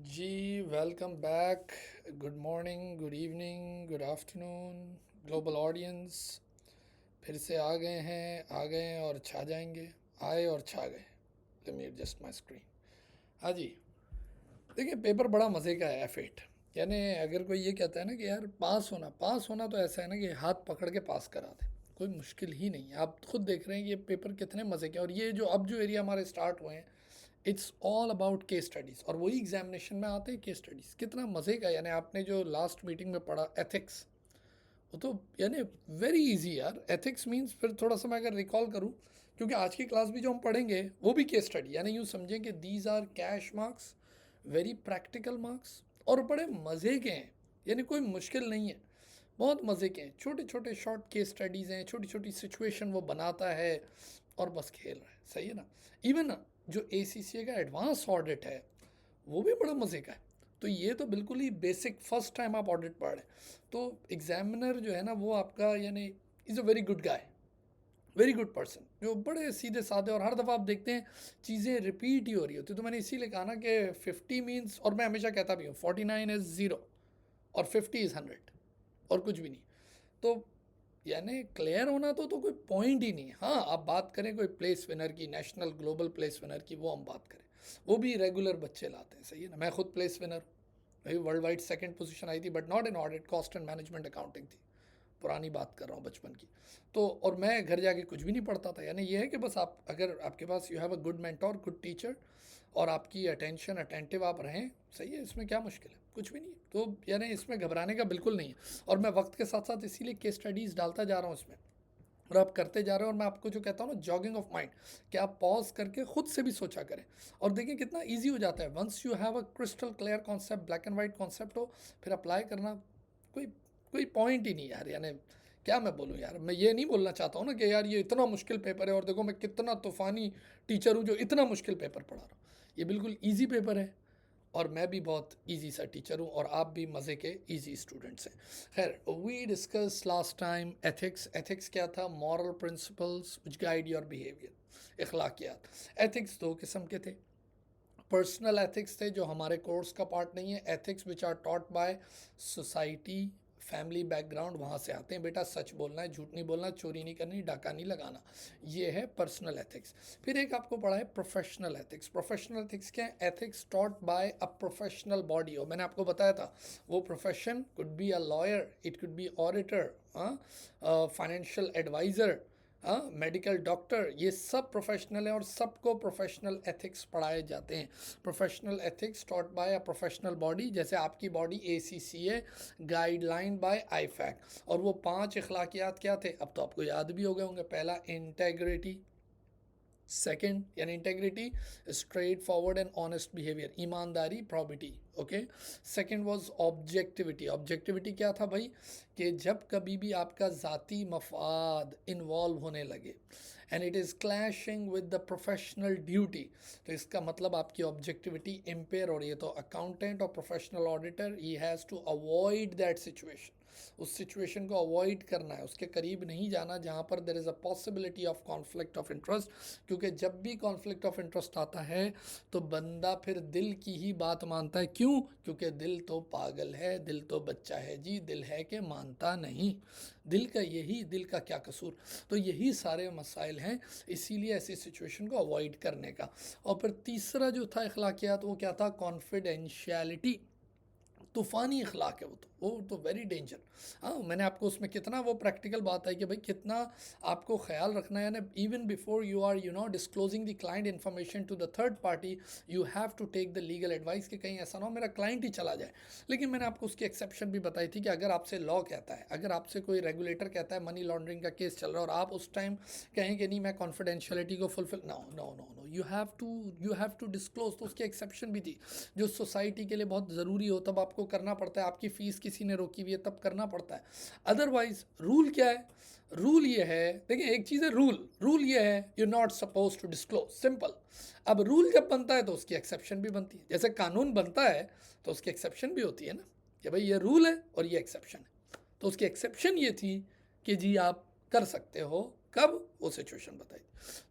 जी welcome back. Good morning, good evening, good afternoon global audience. फिर से आ गए हैं और छा जाएंगे। आए और छा गए। Let me adjust my screen. हाँ जी। देखिए, पेपर बड़ा मज़े का है, F8। यानी अगर कोई ये कहता है ना कि यार पास होना तो ऐसा है ना कि हाथ पकड़ के पास करा दे। कोई मुश्किल ही नहीं है। आप खुद देख रहे हैं कि ये पेपर कितने मज़े के हैं। और ये जो अब जो एरिया हमारे स्टार्ट हुए हैं, it's all about case studies. और वही एग्जामिनेशन में आते हैं केस स्टडीज़। कितना मज़े का। यानी आपने जो लास्ट मीटिंग में पढ़ा एथिक्स, वो तो यानी वेरी इजी यार। एथिक्स मींस, फिर थोड़ा सा मैं अगर रिकॉल करूँ, क्योंकि आज की क्लास भी जो हम पढ़ेंगे वो भी केस स्टडी। यानी यूँ समझें कि these are cash marks, very practical marks, और बड़े मज़े के हैं। यानी कोई मुश्किल नहीं है, बहुत मज़े के हैं। छोटे छोटे शॉर्ट केस स्टडीज़ हैं, छोटी छोटी सिचुएशन वो बनाता है और बस खेल रहा है। सही है ना। इवन ना, जो ACCA का एडवांस ऑडिट है वो भी बड़ा मज़े का है। तो ये तो बिल्कुल ही बेसिक, फर्स्ट टाइम आप ऑडिट पढ़ रहे हैं तो एग्जामिनर जो है ना वो आपका यानी is a very good guy, very good person, जो बड़े सीधे साधे। और हर दफ़ा आप देखते हैं चीज़ें रिपीट ही हो रही होती। तो मैंने इसीलिए कहा ना कि 50 मीन्स, और मैं हमेशा कहता भी हूँ 49 इज़ ज़ीरो और 50 इज़ 100, और कुछ भी नहीं। तो यानी क्लियर होना तो कोई पॉइंट ही नहीं है। हाँ, आप बात करें कोई प्लेस विनर की, नेशनल ग्लोबल प्लेस विनर की, वो हम बात करें, वो भी रेगुलर बच्चे लाते हैं। सही है ना। मैं खुद प्लेस विनर हूँ, मेरी वर्ल्ड वाइड सेकेंड पोजीशन आई थी, but not in audit, cost and management accounting थी। पुरानी बात कर रहा हूँ, बचपन की। तो और मैं घर जाके कुछ भी नहीं पढ़ता था। यानी ये है कि बस आप, अगर आपके पास you have a good mentor, good teacher, और आपकी अटेंशन अटेंटिव आप रहें, सही है, इसमें क्या मुश्किल है, कुछ भी नहीं है। तो यानी इसमें घबराने का बिल्कुल नहीं है। और मैं वक्त के साथ साथ इसीलिए केस स्टडीज़ डालता जा रहा हूँ इसमें, और आप करते जा रहे हो। और मैं आपको जो कहता हूँ ना, जॉगिंग ऑफ माइंड, कि आप पॉज करके खुद से भी सोचा करें। और देखिए कितना इजी हो जाता है once you have a crystal clear concept, black and white concept हो, फिर अप्लाई करना कोई कोई पॉइंट ही नहीं यार। यानी क्या मैं बोलूँ यार, मैं ये नहीं बोलना चाहता हूँ ना कि यार ये इतना मुश्किल पेपर है और देखो मैं कितना तूफ़ानी टीचर हूँ जो इतना मुश्किल पेपर पढ़ा रहा हूँ। ये बिल्कुल ईजी पेपर है, और मैं भी बहुत इजी सा टीचर हूँ, और आप भी मज़े के इजी स्टूडेंट्स हैं। खैर, we discuss last time ethics. Ethics क्या था? Moral principles which guide your behaviour, अखलाकियात। एथिक्स दो किस्म के थे। पर्सनल एथिक्स थे जो हमारे कोर्स का पार्ट नहीं है। Ethics which are taught by society, family background, वहाँ से आते हैं। बेटा सच बोलना है, झूठ नहीं बोलना, चोरी नहीं करनी, डाका नहीं लगाना, ये है पर्सनल एथिक्स। फिर एक आपको पढ़ा है प्रोफेशनल एथिक्स। प्रोफेशनल एथिक्स क्या है? Ethics taught by a professional body. और मैंने आपको बताया था वो profession could be a lawyer, it could be auditor, financial adviser, हाँ, मेडिकल डॉक्टर, ये सब प्रोफेशनल हैं और सबको प्रोफेशनल एथिक्स पढ़ाए जाते हैं। Professional ethics taught by a professional body, जैसे आपकी body ACCA guideline by IFAC. और वो 5 अखलाकियात क्या थे, अब तो आपको याद भी हो गए होंगे। पहला, इंटेग्रिटी। सेकंड यानी integrity, straightforward and honest behaviour, ईमानदारी, probity. Okay. Second was objectivity. Objectivity क्या था भाई? कि जब कभी भी आपका ज़ाती मफाद इन्वॉल्व होने लगे and it is clashing with the professional duty, तो इसका मतलब आपकी ऑब्जेक्टिविटी इम्पेयर हो रही है। तो अकाउंटेंट और professional auditor, he has to avoid that situation. उस सिचुएशन को अवॉइड करना है, उसके करीब नहीं जाना जहाँ पर there is a possibility of conflict of interest. क्योंकि जब भी कॉन्फ्लिक्ट ऑफ इंटरेस्ट आता है तो बंदा फिर दिल की ही बात मानता है। क्यों? क्योंकि दिल तो पागल है, दिल तो बच्चा है जी, दिल है कि मानता नहीं। दिल का क्या कसूर। तो यही सारे मसाइल हैं, इसीलिए ऐसी सिचुएशन को अवॉइड करने का। और फिर तीसरा जो था अखलाकियात, वो क्या था? कॉन्फिडेंशियलिटी। तूफ़ानी अखलाक है वो तो वेरी डेंजर। हाँ, मैंने आपको उसमें कितना वो प्रैक्टिकल बात है कि भाई कितना आपको ख्याल रखना है ना, even before you are disclosing the client information to the third party, you have to take the legal advice, कि कहीं ऐसा ना हो मेरा क्लाइंट ही चला जाए। लेकिन मैंने आपको उसकी एक्सेप्शन भी बताई थी कि अगर आपसे लॉ कहता है, अगर आपसे कोई रेगुलेटर कहता है मनी लॉन्ड्रिंग का केस चल रहा है और आप उस टाइम कहें कि नहीं मैं कॉन्फिडेंशियलिटी को fulfil, no no no no, you have to disclose. तो उसकी एक्सेप्शन भी थी, जो सोसाइटी के लिए बहुत ज़रूरी हो तब आपको करना पड़ता है। आपकी फ़ीस किसी ने रोकी हुई है तब करना पड़ता है। अदरवाइज रूल क्या है? रूल ये है, देखिए एक चीज़ है रूल, रूल ये है you not suppose to disclose, simple. अब रूल जब बनता है तो उसकी एक्सेप्शन भी बनती है। जैसे कानून बनता है तो उसकी एक्सेप्शन भी होती है ना, कि भाई ये रूल है और ये एक्सेप्शन है। तो उसकी एक्सेप्शन ये थी कि जी आप कर सकते हो, कब? वो सिचुएशन बताई।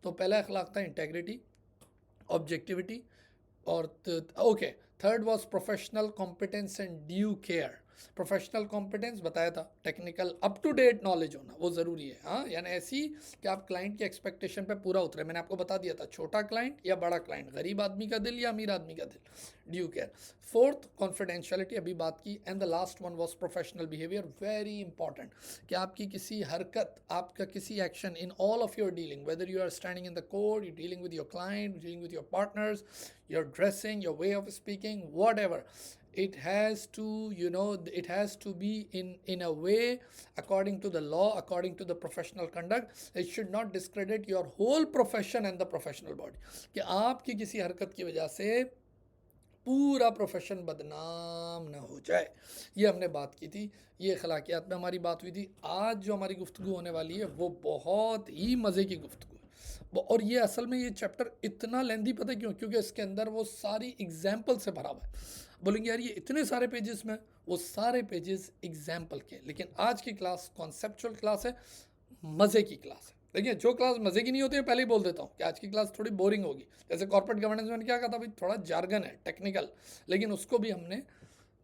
तो पहला अखलाक था इंटेग्रिटी, ऑब्जेक्टिविटी, और okay, third was professional competence and due care. Professional competence बताया था, technical up to date knowledge होना वो ज़रूरी है, हाँ, यानी ऐसी कि आप क्लाइंट की एक्सपेक्टेशन पे पूरा उतरे। मैंने आपको बता दिया था, छोटा क्लाइंट या बड़ा क्लाइंट, गरीब आदमी का दिल या अमीर आदमी का दिल। Due care. फोर्थ कॉन्फिडेंशियलिटी, अभी बात की। And the last one was professional behaviour, very important, कि आपकी किसी हरकत, आपका किसी action in all of your dealing, whether you are standing in the court, you dealing with your client, dealing with your partners, your dressing, your way of speaking, whatever, it has to, you know, it has to be in a way according to the law, according to the professional conduct. It should not discredit your whole profession and the professional body, कि आपकी किसी हरकत की वजह से पूरा profession बदनाम ना हो जाए। ये हमने बात की थी, ये अखलाकियात में हमारी बात हुई थी। आज जो हमारी गुफ्तगू होने वाली है वो बहुत ही मज़े की गुफ्तगू है, और ये असल में ये चैप्टर इतना लेंदी पता है क्यों? क्योंकि इसके अंदर वो सारी एग्जाम्पल से भरा हुआ है। बोलेंगे यार ये इतने सारे पेजेस में, वो सारे पेजेस एग्जाम्पल के। लेकिन आज की क्लास कॉन्सेप्चुअल क्लास है, मज़े की क्लास है। देखिए, जो क्लास मज़े की नहीं होती है पहले ही बोल देता हूँ कि आज की क्लास थोड़ी बोरिंग होगी। जैसे कॉर्पोरेट गवर्नेंस में क्या कहा था भाई, थोड़ा जार्गन है, टेक्निकल, लेकिन उसको भी हमने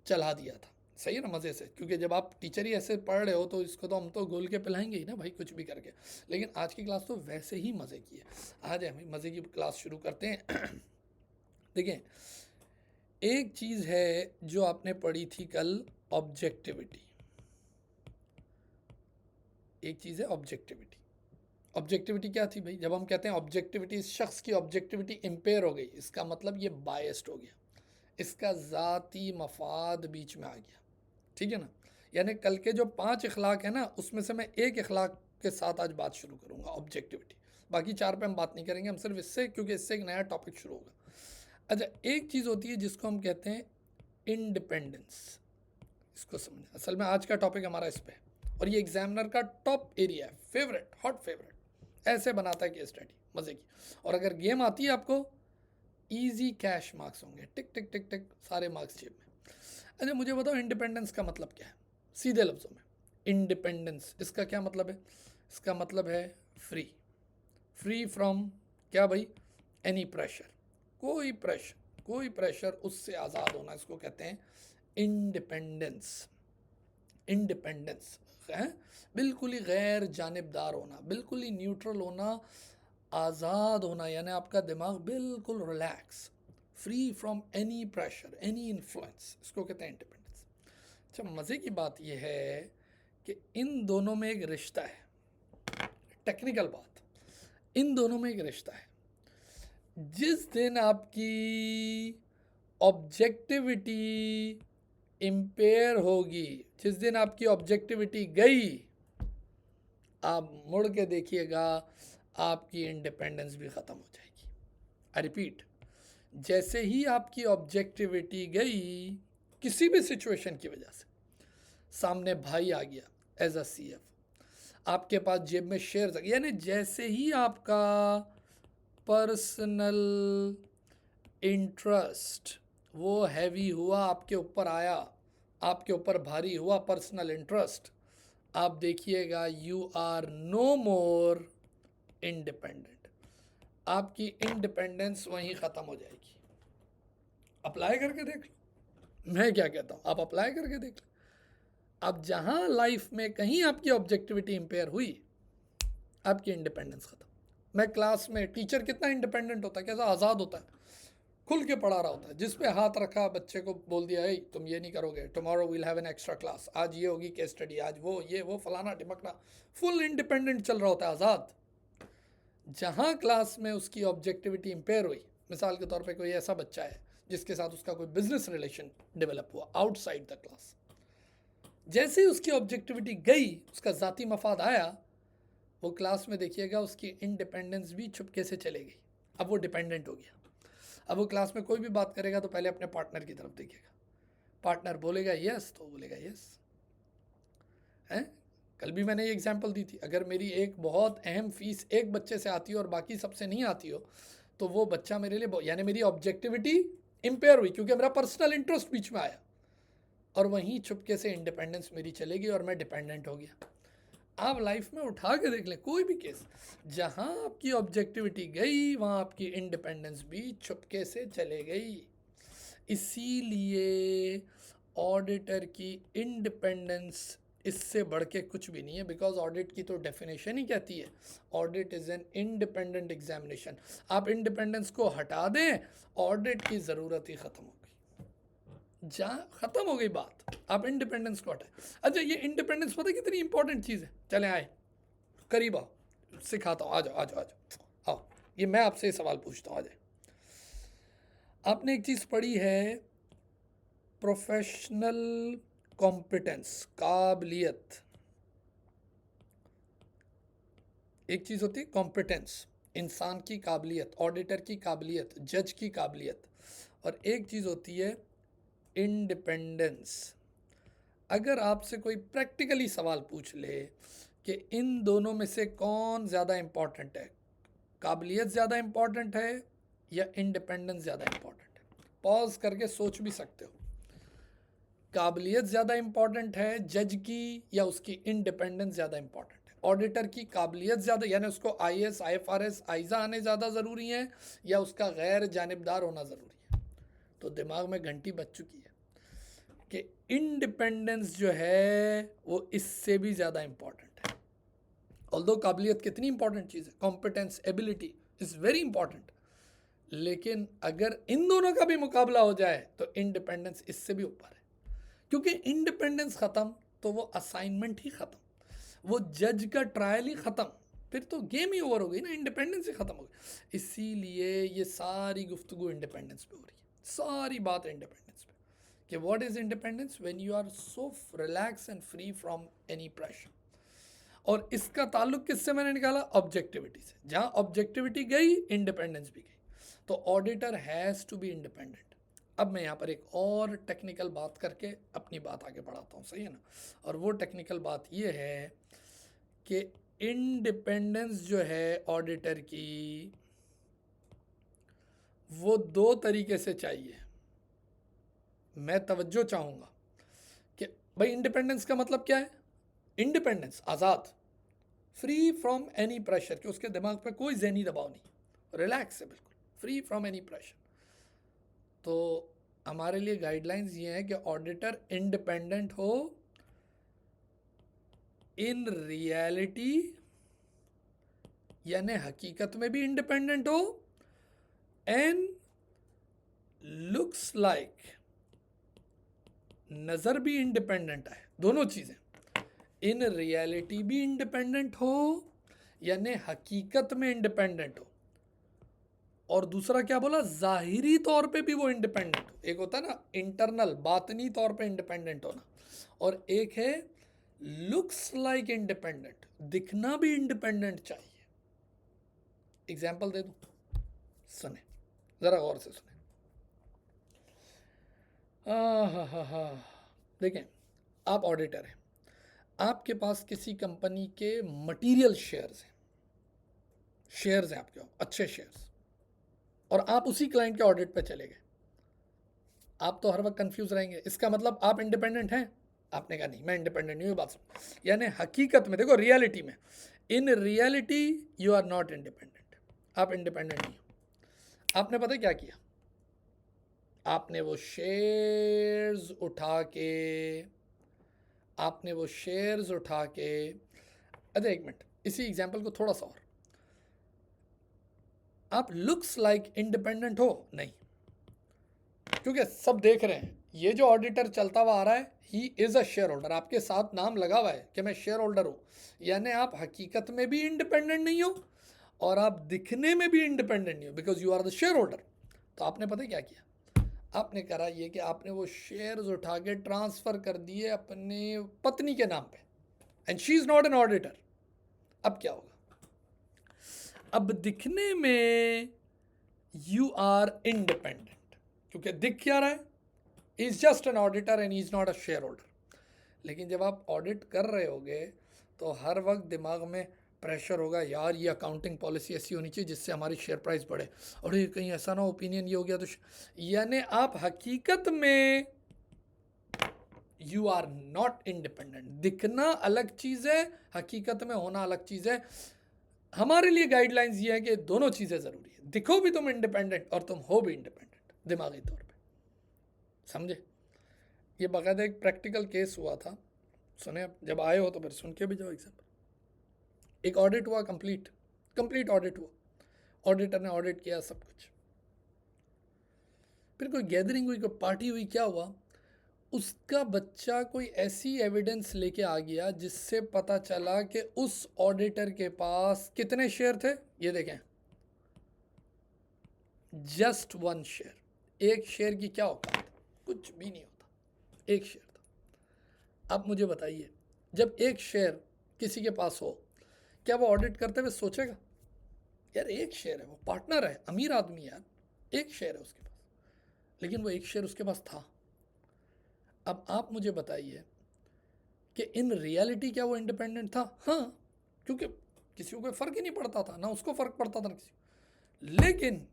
चला दिया था, सही है ना, मज़े से। क्योंकि जब आप टीचर ही ऐसे पढ़ रहे हो तो इसको तो हम तो घोल के पिलाएंगे ही ना भाई, कुछ भी करके। लेकिन आज की क्लास तो वैसे ही मज़े की है। आज हम मज़े की क्लास शुरू करते हैं। देखिए, एक चीज़ है जो आपने पढ़ी थी कल, ऑब्जेक्टिविटी। एक चीज़ है ऑब्जेक्टिविटी। ऑब्जेक्टिविटी क्या थी भाई? जब हम कहते हैं ऑब्जेक्टिविटी, इस शख्स की ऑब्जेक्टिविटी इम्पेयर हो गई, इसका मतलब ये बायस्ड हो गया, इसका ज़ाती मफाद बीच में आ गया, ठीक है ना। यानी कल के जो 5 इखलाक है ना, उसमें से मैं एक इखलाक के साथ आज बात शुरू करूँगा, ऑब्जेक्टिविटी। बाकी 4 पे हम बात नहीं करेंगे, हम सिर्फ इससे, क्योंकि इससे एक नया टॉपिक शुरू होगा। अच्छा, एक चीज़ होती है जिसको हम कहते हैं इंडिपेंडेंस। इसको समझ, असल में आज का टॉपिक हमारा इस पे है, और ये एग्जामिनर का टॉप एरिया है, फेवरेट, हॉट फेवरेट। ऐसे बनाता है केस स्टडी मज़े की। और अगर गेम आती है आपको, इजी कैश मार्क्स होंगे, टिक टिक टिक टिक, सारे मार्क्स जेब में। अच्छा, मुझे बताओ इंडिपेंडेंस का मतलब क्या है सीधे लफ्ज़ों में? इंडिपेंडेंस, इसका क्या मतलब है? इसका मतलब है फ्री। फ्री फ्रॉम क्या भाई? एनी प्रेशर, कोई प्रेशर उससे आज़ाद होना, इसको कहते हैं इंडिपेंडेंस। इंडिपेंडेंस है बिल्कुल ही गैर जानिबदार होना, बिल्कुल ही न्यूट्रल होना, आज़ाद होना, यानी आपका दिमाग बिल्कुल relax, free from any pressure, any influence, इसको कहते हैं इंडिपेंडेंस। अच्छा, मज़े की बात यह है कि इन दोनों में एक रिश्ता है, टेक्निकल बात, इन दोनों में एक रिश्ता है। जिस दिन आपकी ऑब्जेक्टिविटी इम्पेयर होगी, जिस दिन आपकी ऑब्जेक्टिविटी गई, आप मुड़ के देखिएगा आपकी इंडिपेंडेंस भी ख़त्म हो जाएगी। आई रिपीट, जैसे ही आपकी ऑब्जेक्टिविटी गई किसी भी सिचुएशन की वजह से, सामने भाई आ गया एज अ CF, आपके पास जेब में शेयर्स आ गए, यानी जैसे ही आपका पर्सनल इंटरेस्ट वो हैवी हुआ, आपके ऊपर आया, आपके ऊपर भारी हुआ पर्सनल इंटरेस्ट, आप देखिएगा you are no more independent. आपकी इंडिपेंडेंस वहीं ख़त्म हो जाएगी। अप्लाई करके देख लो, मैं क्या कहता हूँ, आप अप्लाई करके देख लो। अब जहाँ लाइफ में कहीं आपकी ऑब्जेक्टिविटी इम्पेयर हुई, आपकी इंडिपेंडेंस ख़त्म। मैं क्लास में, टीचर कितना इंडिपेंडेंट होता है, कैसा आज़ाद होता है, खुल के पढ़ा रहा होता है। जिस पे हाथ रखा बच्चे को बोल दिया, है तुम ये नहीं करोगे, tomorrow will have an extra class, आज ये होगी केस स्टडी, आज वो ये वो फलाना टिमकना, फुल इंडिपेंडेंट चल रहा होता है, आज़ाद। जहाँ क्लास में उसकी ऑब्जेक्टिविटी इम्पेयर हुई, मिसाल के तौर पे कोई ऐसा बच्चा है जिसके साथ उसका कोई बिजनेस रिलेशन डेवलप हुआ आउटसाइड द क्लास, जैसे ही उसकी ऑब्जेक्टिविटी गई, उसका ज़ाती मफाद आया, वो क्लास में देखिएगा उसकी इंडिपेंडेंस भी चुपके से चले गई। अब वो डिपेंडेंट हो गया। अब वो क्लास में कोई भी बात करेगा तो पहले अपने पार्टनर की तरफ देखेगा, पार्टनर बोलेगा यस तो बोलेगा यस। हैं, कल भी मैंने ये एग्जांपल दी थी, अगर मेरी एक बहुत अहम फीस एक बच्चे से आती हो और बाकी सबसे नहीं आती हो, तो वो बच्चा मेरे लिए, यानी मेरी ऑब्जेक्टिविटी इम्पेयर हुई क्योंकि मेरा पर्सनल इंटरेस्ट बीच में आया, और वहीं चुपके से इंडिपेंडेंस मेरी चलेगी और मैं डिपेंडेंट हो गया। आप लाइफ में उठा के देख लें कोई भी केस, जहां आपकी ऑब्जेक्टिविटी गई वहां आपकी इंडिपेंडेंस भी चुपके से चले गई। इसीलिए ऑडिटर की इंडिपेंडेंस इससे बढ़ के कुछ भी नहीं है, बिकॉज ऑडिट की तो डेफिनेशन ही कहती है audit is an independent examination. आप इंडिपेंडेंस को हटा दें, ऑडिट की ज़रूरत ही ख़त्म हो गई, जहाँ ख़त्म हो गई बात, आप इंडिपेंडेंस को हटाए। अच्छा, ये इंडिपेंडेंस पता है कितनी इंपॉर्टेंट चीज़ है? चले आए करीब आओ, सिखाता हूँ, आ जाओ आ जाओ आ जाओ आओ। ये मैं आपसे ये सवाल पूछता हूँ, आ जाए। आपने एक चीज़ पढ़ी है, प्रोफेशनल कॉम्पिटेंस, काबिलियत। एक चीज़ होती है कॉम्पिटेंस, इंसान की काबिलियत, ऑडिटर की काबिलियत, जज की काबिलियत, और एक चीज़ होती है इंडिपेंडेंस। अगर आपसे कोई प्रैक्टिकली सवाल पूछ ले कि इन दोनों में से कौन ज़्यादा इम्पॉर्टेंट है, काबिलियत ज़्यादा इम्पॉर्टेंट है या इंडिपेंडेंस ज़्यादा इम्पॉर्टेंट है, पॉज करके सोच भी सकते हो। काबिलियत ज़्यादा इम्पॉर्टेंट है जज की या उसकी इंडिपेंडेंस ज़्यादा इम्पॉर्टेंट है? ऑडिटर की काबिलियत ज़्यादा, यानी उसको IAS IFRS आइज़ा आने ज़्यादा ज़रूरी है या उसका गैर जानिबदार होना ज़रूरी है? तो दिमाग में घंटी बज चुकी है कि इंडिपेंडेंस जो है वो इससे भी ज़्यादा इम्पॉर्टेंट है। ऑल्दो काबिलियत कितनी इंपॉर्टेंट चीज़ है, competence ability is very important, लेकिन अगर इन दोनों का भी मुकाबला हो जाए तो इंडिपेंडेंस इससे भी ऊपर है। क्योंकि इंडिपेंडेंस ख़त्म तो वो असाइनमेंट ही ख़त्म, वो जज का ट्रायल ही ख़त्म, फिर तो गेम ही ओवर हो गई ना, इंडिपेंडेंस ही ख़त्म हो गई। इसीलिए ये सारी गुफ्तगू इंडिपेंडेंस पे हो रही है, सारी बात इंडिपेंडेंस पे कि what is independence, when you are so relax and free from any pressure. और इसका ताल्लुक किससे मैंने निकाला? ऑब्जेक्टिविटी से। जहाँ ऑब्जेक्टिविटी गई, इंडिपेंडेंस भी गई। तो auditor has to be independent. अब मैं यहाँ पर एक और टेक्निकल बात करके अपनी बात आगे बढ़ाता हूँ, सही है ना? और वो टेक्निकल बात ये है कि इंडिपेंडेंस जो है ऑडिटर की, वो दो तरीके से चाहिए। मैं तवज्जो चाहूँगा कि भाई इंडिपेंडेंस का मतलब क्या है? Independence, Azad, free from any pressure, कि उसके दिमाग पे कोई ज़हनी दबाव नहीं, रिलैक्स है बिल्कुल, फ्री फ्रॉम एनी प्रेशर। तो हमारे लिए गाइडलाइंस ये हैं कि ऑडिटर इंडिपेंडेंट हो इन रियलिटी, यानी हकीकत में भी इंडिपेंडेंट हो, एंड लुक्स लाइक, नज़र भी इंडिपेंडेंट है, दोनों चीज़ें। इन रियलिटी भी इंडिपेंडेंट हो यानी हकीकत में इंडिपेंडेंट हो, और दूसरा क्या बोला, ज़ाहिरी तौर पे भी वो इंडिपेंडेंट हो। एक होता है ना इंटरनल, बातनी तौर पे इंडिपेंडेंट होना, और एक है लुक्स लाइक इंडिपेंडेंट, दिखना भी इंडिपेंडेंट चाहिए। एग्जाम्पल दे दूं, सुने ज़रा गौर से सुने। देखें, आप ऑडिटर हैं, आपके पास किसी कंपनी के मटेरियल शेयर्स हैं आपके, अच्छे शेयर्स, और आप उसी क्लाइंट के ऑडिट पे चले गए। आप तो हर वक्त कंफ्यूज रहेंगे, इसका मतलब आप इंडिपेंडेंट हैं? आपने कहा नहीं, मैं इंडिपेंडेंट नहीं हूँ, बात सुन। यानी हकीकत में, देखो रियलिटी में, in reality you are not independent, आप इंडिपेंडेंट नहीं हो। आपने पता क्या किया? आपने वो शेयर्स उठा के अच्छा एक मिनट, इसी एग्जाम्पल को थोड़ा सा और, आप लुक्स लाइक इंडिपेंडेंट हो? नहीं, क्योंकि सब देख रहे हैं, ये जो ऑडिटर चलता हुआ आ रहा है, he is a share holder, आपके साथ नाम लगा हुआ है कि मैं शेयर होल्डर हूँ, यानी आप हकीकत में भी इंडिपेंडेंट नहीं हो और आप दिखने में भी इंडिपेंडेंट नहीं हो, because you are the shareholder. तो आपने पता क्या किया? आपने करा ये कि आपने वो शेयर्स उठा के ट्रांसफ़र कर दिए अपने पत्नी के नाम पे, and she is not an auditor. अब क्या होगा? अब दिखने में यू आर इंडिपेंडेंट, क्योंकि दिख क्या रहा है, is just an auditor and is not a share holder. लेकिन जब आप ऑडिट कर रहे होगे तो हर वक्त दिमाग में प्रेशर होगा, यार ये अकाउंटिंग पॉलिसी ऐसी होनी चाहिए जिससे हमारी शेयर प्राइस बढ़े, और ये कहीं ऐसा ना ओपिनियन ये हो गया तो यानी आप हकीकत में यू आर नॉट इंडिपेंडेंट। दिखना अलग चीज़ है, हकीकत में होना अलग चीज़ है। हमारे लिए गाइडलाइंस ये है कि दोनों चीज़ें ज़रूरी है, दिखो भी तुम इंडिपेंडेंट और तुम हो भी इंडिपेंडेंट दिमागी तौर पे। समझे? ये बाकायदा एक प्रैक्टिकल केस हुआ था, सुने आप, जब आए हो तो फिर सुन के भी जाओ एग्जाम्पल। एक ऑडिट हुआ, कंप्लीट ऑडिट हुआ, ऑडिटर ने ऑडिट किया सब कुछ, फिर कोई गैदरिंग हुई, कोई पार्टी हुई, क्या हुआ, उसका बच्चा कोई ऐसी एविडेंस लेके आ गया जिससे पता चला कि उस ऑडिटर के पास कितने शेयर थे, ये देखें, जस्ट 1 शेयर। एक शेयर की क्या औकात है, कुछ भी नहीं होता, एक शेयर था। अब मुझे बताइए, जब एक शेयर किसी के पास हो, क्या वो ऑडिट करते हुए सोचेगा यार एक शेयर है, वो पार्टनर है, अमीर आदमी यार, एक शेयर है उसके पास, लेकिन वो एक शेयर उसके पास था। अब आप मुझे बताइए कि इन रियलिटी क्या वो इंडिपेंडेंट था? हाँ, क्योंकि किसी को कोई फ़र्क ही नहीं पड़ता था, ना उसको फ़र्क पड़ता था ना किसी को। लेकिन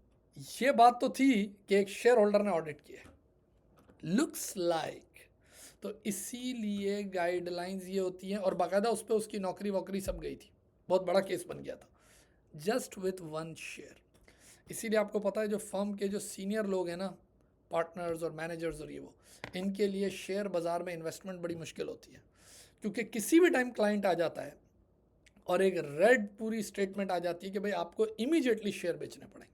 ये बात तो थी कि एक शेयर होल्डर ने ऑडिट किया, लुक्स लाइक। तो इसीलिए गाइडलाइंस ये होती हैं, और बाकायदा उस पर उसकी नौकरी वोकरी सब गई थी, बहुत बड़ा केस बन गया था, जस्ट विथ 1 शेयर। इसीलिए आपको पता है जो फर्म के जो सीनियर लोग हैं ना, पार्टनर्स और मैनेजर्स और ये वो, इनके लिए शेयर बाज़ार में इन्वेस्टमेंट बड़ी मुश्किल होती है, क्योंकि किसी भी टाइम क्लाइंट आ जाता है और एक रेड पूरी स्टेटमेंट आ जाती है कि भाई आपको इमीडिएटली शेयर बेचने पड़ेंगे,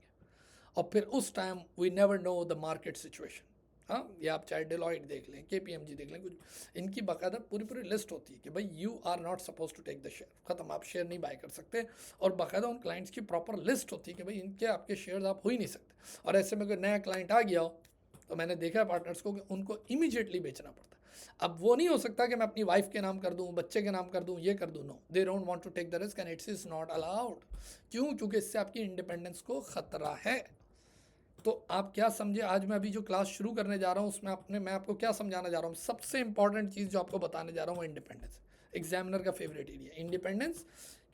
और फिर उस time we never know the market situation. हाँ, ये आप चाहे डेलॉइट देख लें, KPMG देख लें, कुछ इनकी बाकायदा पूरी पूरी लिस्ट होती है कि भाई you are not suppose to take the share, ख़त्म, आप शेयर नहीं बाय कर सकते। और बाकायदा उन क्लाइंट्स की प्रॉपर लिस्ट होती है कि भाई इनके आपके शेयर्स आप हो ही नहीं सकते। और ऐसे में कोई नया क्लाइंट आ गया हो तो मैंने देखा है पार्टनर्स को कि उनको इमीडिएटली बेचना पड़ता है। अब वो नहीं हो सकता कि मैं अपनी वाइफ के नाम कर दूं, बच्चे के नाम कर दूं, ये कर दूं, no, they don't want to take the risk and it's is not allowed. क्यों? क्योंकि इससे आपकी इंडिपेंडेंस को ख़तरा है। तो आप क्या समझे, आज मैं अभी जो क्लास शुरू करने जा रहा हूँ उसमें मैं आपको क्या समझाना जा रहा हूँ, सबसे इंपॉर्टेंट चीज़ जो आपको बताने जा रहा हूँ वो इंडिपेंडेंस। एग्जामिनर का फेवरेट एरिया इंडिपेंडेंस,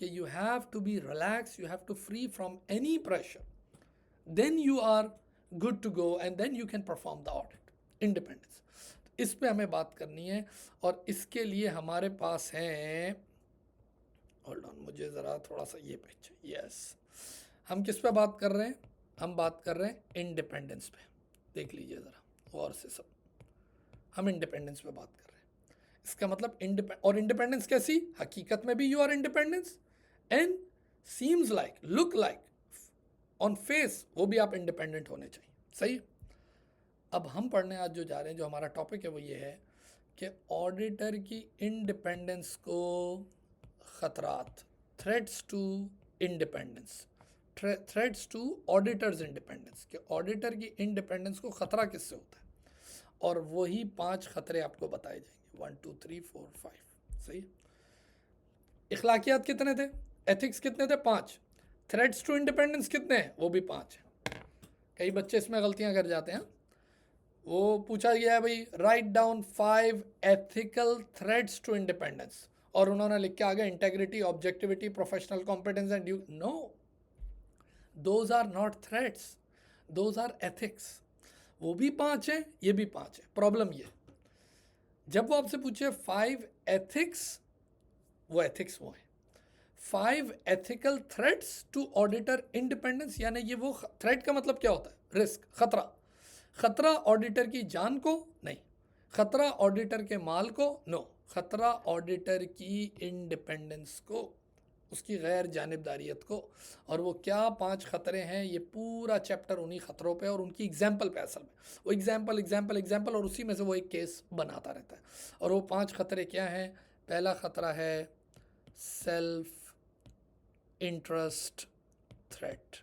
कि you have to be relax, you have to free from any pressure, then you are good to go and then you can perform the audit. Independence, इस पे हमें बात करनी है, और इसके लिए हमारे पास हैं, होल्ड ऑन, मुझे ज़रा थोड़ा सा ये पेज, यस, हम किस पे बात कर रहे हैं, हम बात कर रहे हैं इंडिपेंडेंस पे। देख लीजिए ज़रा और से सब, हम इंडिपेंडेंस पे बात कर रहे हैं। इसका मतलब इंडिपेंडेंस कैसी, हकीकत में भी you are independence, and seems like, look like, on face वो भी आप इंडिपेंडेंट होने चाहिए, सही। अब हम पढ़ने आज जो जा रहे हैं, जो हमारा टॉपिक है वो ये है कि ऑडिटर की इंडिपेंडेंस को ख़तरात, threats to independence, threats to auditors independence, कि ऑडिटर की इंडिपेंडेंस को ख़तरा किससे होता है, और वही 5 ख़तरे आपको बताए जाएंगे, 1 2 3 4 5, सही। इखलाकियात कितने थे, एथिक्स कितने थे, 5। थ्रेट्स टू इंडिपेंडेंस कितने हैं, वो भी 5 हैं। कई बच्चे इसमें गलतियां कर जाते हैं। वो पूछा गया है भाई, write down 5 ethical threats to independence, और उन्होंने लिख के आ गया integrity, objectivity, professional competence and due. No, those are not threats, those are ethics. वो भी 5 है, ये भी 5 है। प्रॉब्लम ये, जब वो आपसे पूछे 5 एथिक्स, वो एथिक्स वो है। 5 ethical threats to auditor independence, यानी ये वो थ्रेट का मतलब क्या होता है, रिस्क, खतरा। खतरा ऑडिटर की जान को नहीं, खतरा ऑडिटर के माल को, नो, खतरा ऑडिटर की इंडिपेंडेंस को, उसकी गैर जानिबदारियत को। और वो क्या 5 खतरे हैं, ये पूरा चैप्टर उन्हीं खतरों पे और उनकी एग्जाम्पल पे, असल में वो एग्जाम्पल एग्जाम्पल एग्जाम्पल, और उसी में से वो एक केस बनाता रहता है। और वो 5 खतरे क्या हैं? पहला खतरा है सेल्फ इंटरेस्ट थ्रेट,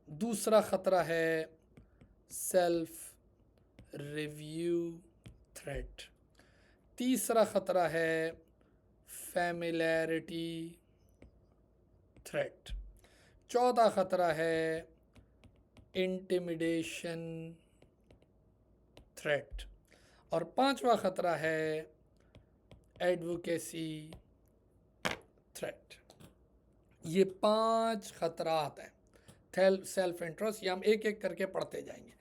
दूसरा खतरा है सेल्फ रिव्यू थ्रेट, तीसरा खतरा है फैमिलैरिटी थ्रेट, चौथा खतरा है इंटिमिडेशन थ्रेट, और पांचवा खतरा है एडवोकेसी थ्रेट। ये 5 खतरात हैं सेल्फ इंटरेस्ट, ये हम एक एक करके पढ़ते जाएंगे।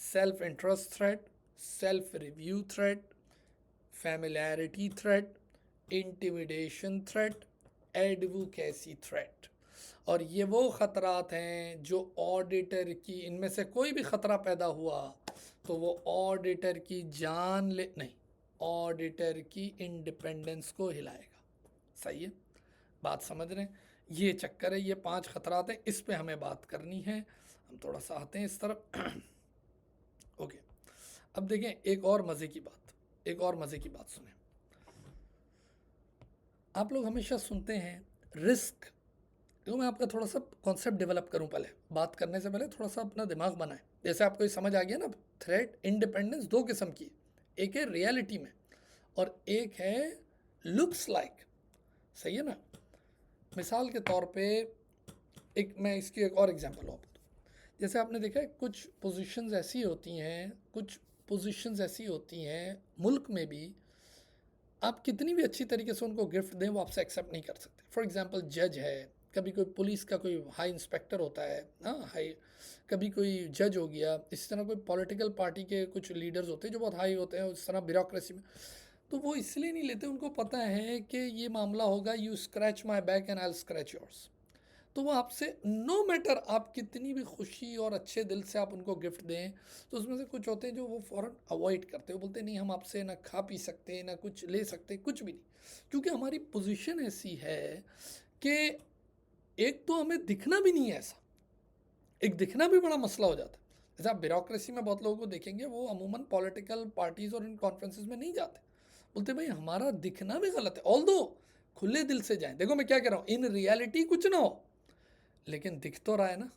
Self interest threat, self review threat, familiarity threat, intimidation threat, advocacy threat. और ये वो ख़तरात हैं जो ऑडिटर की, इनमें से कोई भी ख़तरा पैदा हुआ तो वो ऑडिटर की जान ले नहीं, ऑडिटर की इंडिपेंडेंस को हिलाएगा। सही है, बात समझ रहे हैं? ये चक्कर है, ये 5 खतरात हैं, इस पे हमें बात करनी है। हम थोड़ा सा आते हैं इस तरफ। ओके, अब देखें एक और मज़े की बात, एक और मज़े की बात सुने। आप लोग हमेशा सुनते हैं रिस्क। तो मैं आपका थोड़ा सा कॉन्सेप्ट डेवलप करूं, पहले बात करने से पहले थोड़ा सा अपना दिमाग बनाएं। जैसे आपको ये समझ आ गया ना, थ्रेट इंडिपेंडेंस दो किस्म की, एक है रियलिटी में और एक है लुक्स लाइक। सही है ना? मिसाल के तौर पे एक मैं इसकी एक और एग्जांपल आपको दूं। जैसे आपने देखा है कुछ पोजीशंस ऐसी होती हैं, कुछ पोजीशंस ऐसी होती हैं मुल्क में भी, आप कितनी भी अच्छी तरीके से उनको गिफ्ट दें वो आपसे एक्सेप्ट नहीं कर सकते। फॉर एग्जांपल जज है, कभी कोई पुलिस का कोई हाई इंस्पेक्टर होता है, हाँ हाई, कभी कोई जज हो गया, इस तरह कोई पॉलिटिकल पार्टी के कुछ लीडर्स होते हैं जो बहुत हाई होते हैं इस तरह ब्यूरोक्रेसी में, तो वो इसलिए नहीं लेते, उनको पता है कि ये मामला होगा you scratch my back and I will scratch yours. तो वो आपसे नो मैटर आप कितनी भी खुशी और अच्छे दिल से आप उनको गिफ्ट दें, तो उसमें से कुछ होते हैं जो वो फ़ौरन अवॉइड करते हैं, वो बोलते हैं नहीं हम आपसे ना खा पी सकते ना कुछ ले सकते, कुछ भी नहीं, क्योंकि हमारी पोजीशन ऐसी है कि एक तो हमें दिखना भी नहीं है ऐसा, एक दिखना भी बड़ा मसला हो जाता है। जैसे आप ब्यूरोक्रेसी में बहुत लोगों को देखेंगे वो अमूमन पॉलिटिकल पार्टीज़ और इन कॉन्फ्रेंसेस में नहीं जाते, बोलते भाई हमारा दिखना भी गलत है, ऑल दो खुले दिल से जाएं। देखो मैं क्या कह रहा हूँ, इन रियलिटी कुछ ना हो लेकिन दिख तो रहा है ना,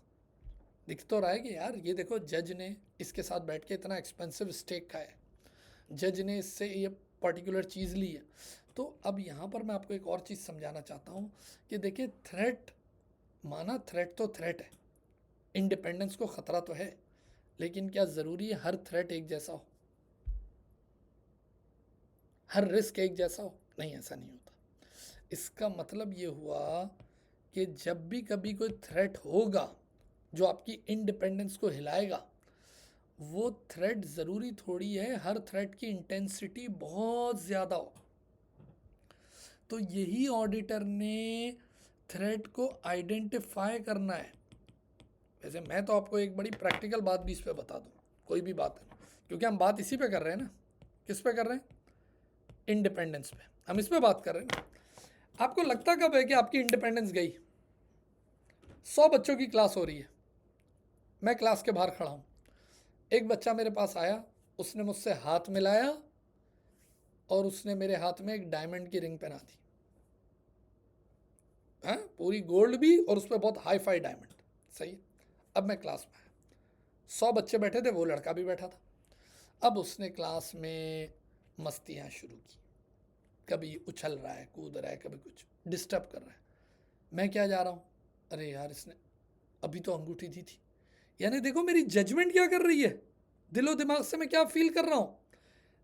दिख तो रहा है कि यार ये देखो जज ने इसके साथ बैठ के इतना एक्सपेंसिव स्टेक खाया है, जज ने इससे ये पर्टिकुलर चीज़ ली है। तो अब यहाँ पर मैं आपको एक और चीज़ समझाना चाहता हूँ कि देखिए थ्रेट, माना थ्रेट तो थ्रेट है, इंडिपेंडेंस को ख़तरा तो है, लेकिन क्या ज़रूरी है हर थ्रेट एक जैसा हो, हर रिस्क एक जैसा हो? नहीं, ऐसा नहीं होता। इसका मतलब ये हुआ कि जब भी कभी कोई थ्रेट होगा जो आपकी इंडिपेंडेंस को हिलाएगा, वो थ्रेट ज़रूरी थोड़ी है हर थ्रेट की इंटेंसिटी बहुत ज़्यादा हो। तो यही ऑडिटर ने थ्रेट को आइडेंटिफाई करना है। वैसे मैं तो आपको एक बड़ी प्रैक्टिकल बात भी इस पे बता दूं, कोई भी बात है, क्योंकि हम बात इसी पे कर रहे हैं ना, किस पे कर रहे हैं? इंडिपेंडेंस पे, हम इस पे बात कर रहे हैं ना। आपको लगता कब है कि आपकी इंडिपेंडेंस गई? 100 बच्चों की क्लास हो रही है, मैं क्लास के बाहर खड़ा हूँ, एक बच्चा मेरे पास आया, उसने मुझसे हाथ मिलाया और उसने मेरे हाथ में एक डायमंड की रिंग पहना दी, हाँ पूरी गोल्ड भी और उस पर बहुत हाई फाई डायमंड। सही। अब मैं क्लास में आया, 100 बच्चे बैठे थे, वो लड़का भी बैठा था। अब उसने क्लास में मस्तियाँ शुरू की, कभी उछल रहा है, कूद रहा है, कभी कुछ डिस्टर्ब कर रहा है। मैं क्या जा रहा हूँ, अरे यार इसने अभी तो अंगूठी दी थी, यानी देखो मेरी जजमेंट क्या कर रही है, दिलो दिमाग से मैं क्या फील कर रहा हूँ।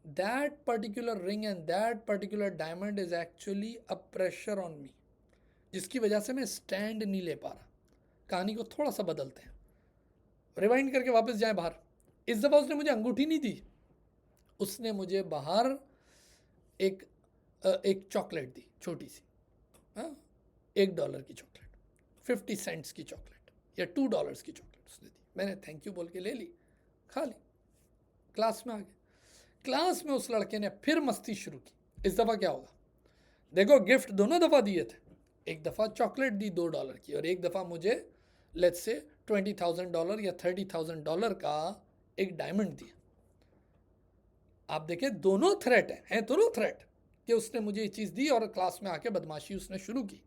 That particular ring and that particular diamond is actually a pressure on me, जिसकी वजह से मैं स्टैंड नहीं ले पा रहा। कहानी को थोड़ा सा बदलते हैं, रिवाइंड करके वापस जाएं बाहर। इस दफ़ा उसने मुझे अंगूठी नहीं दी, उसने मुझे बाहर एक एक चॉकलेट दी, छोटी सी, हाँ $1 की चॉकलेट, 50 सेंट्स की चॉकलेट या $2 की चॉकलेट उसने दी। मैंने थैंक यू बोल के ले ली, खा ली, क्लास में आ गए। क्लास में उस लड़के ने फिर मस्ती शुरू की। इस दफ़ा क्या होगा? देखो गिफ्ट दोनों दफ़ा दिए थे, एक दफ़ा चॉकलेट दी $2 की और एक दफ़ा मुझे लेट्स से $20,000 या $30,000 का एक डायमंड दिया। आप देखें दोनों थ्रेट हैं दोनों थ्रेट कि उसने मुझे ये चीज़ दी और क्लास में आके बदमाशी उसने शुरू की।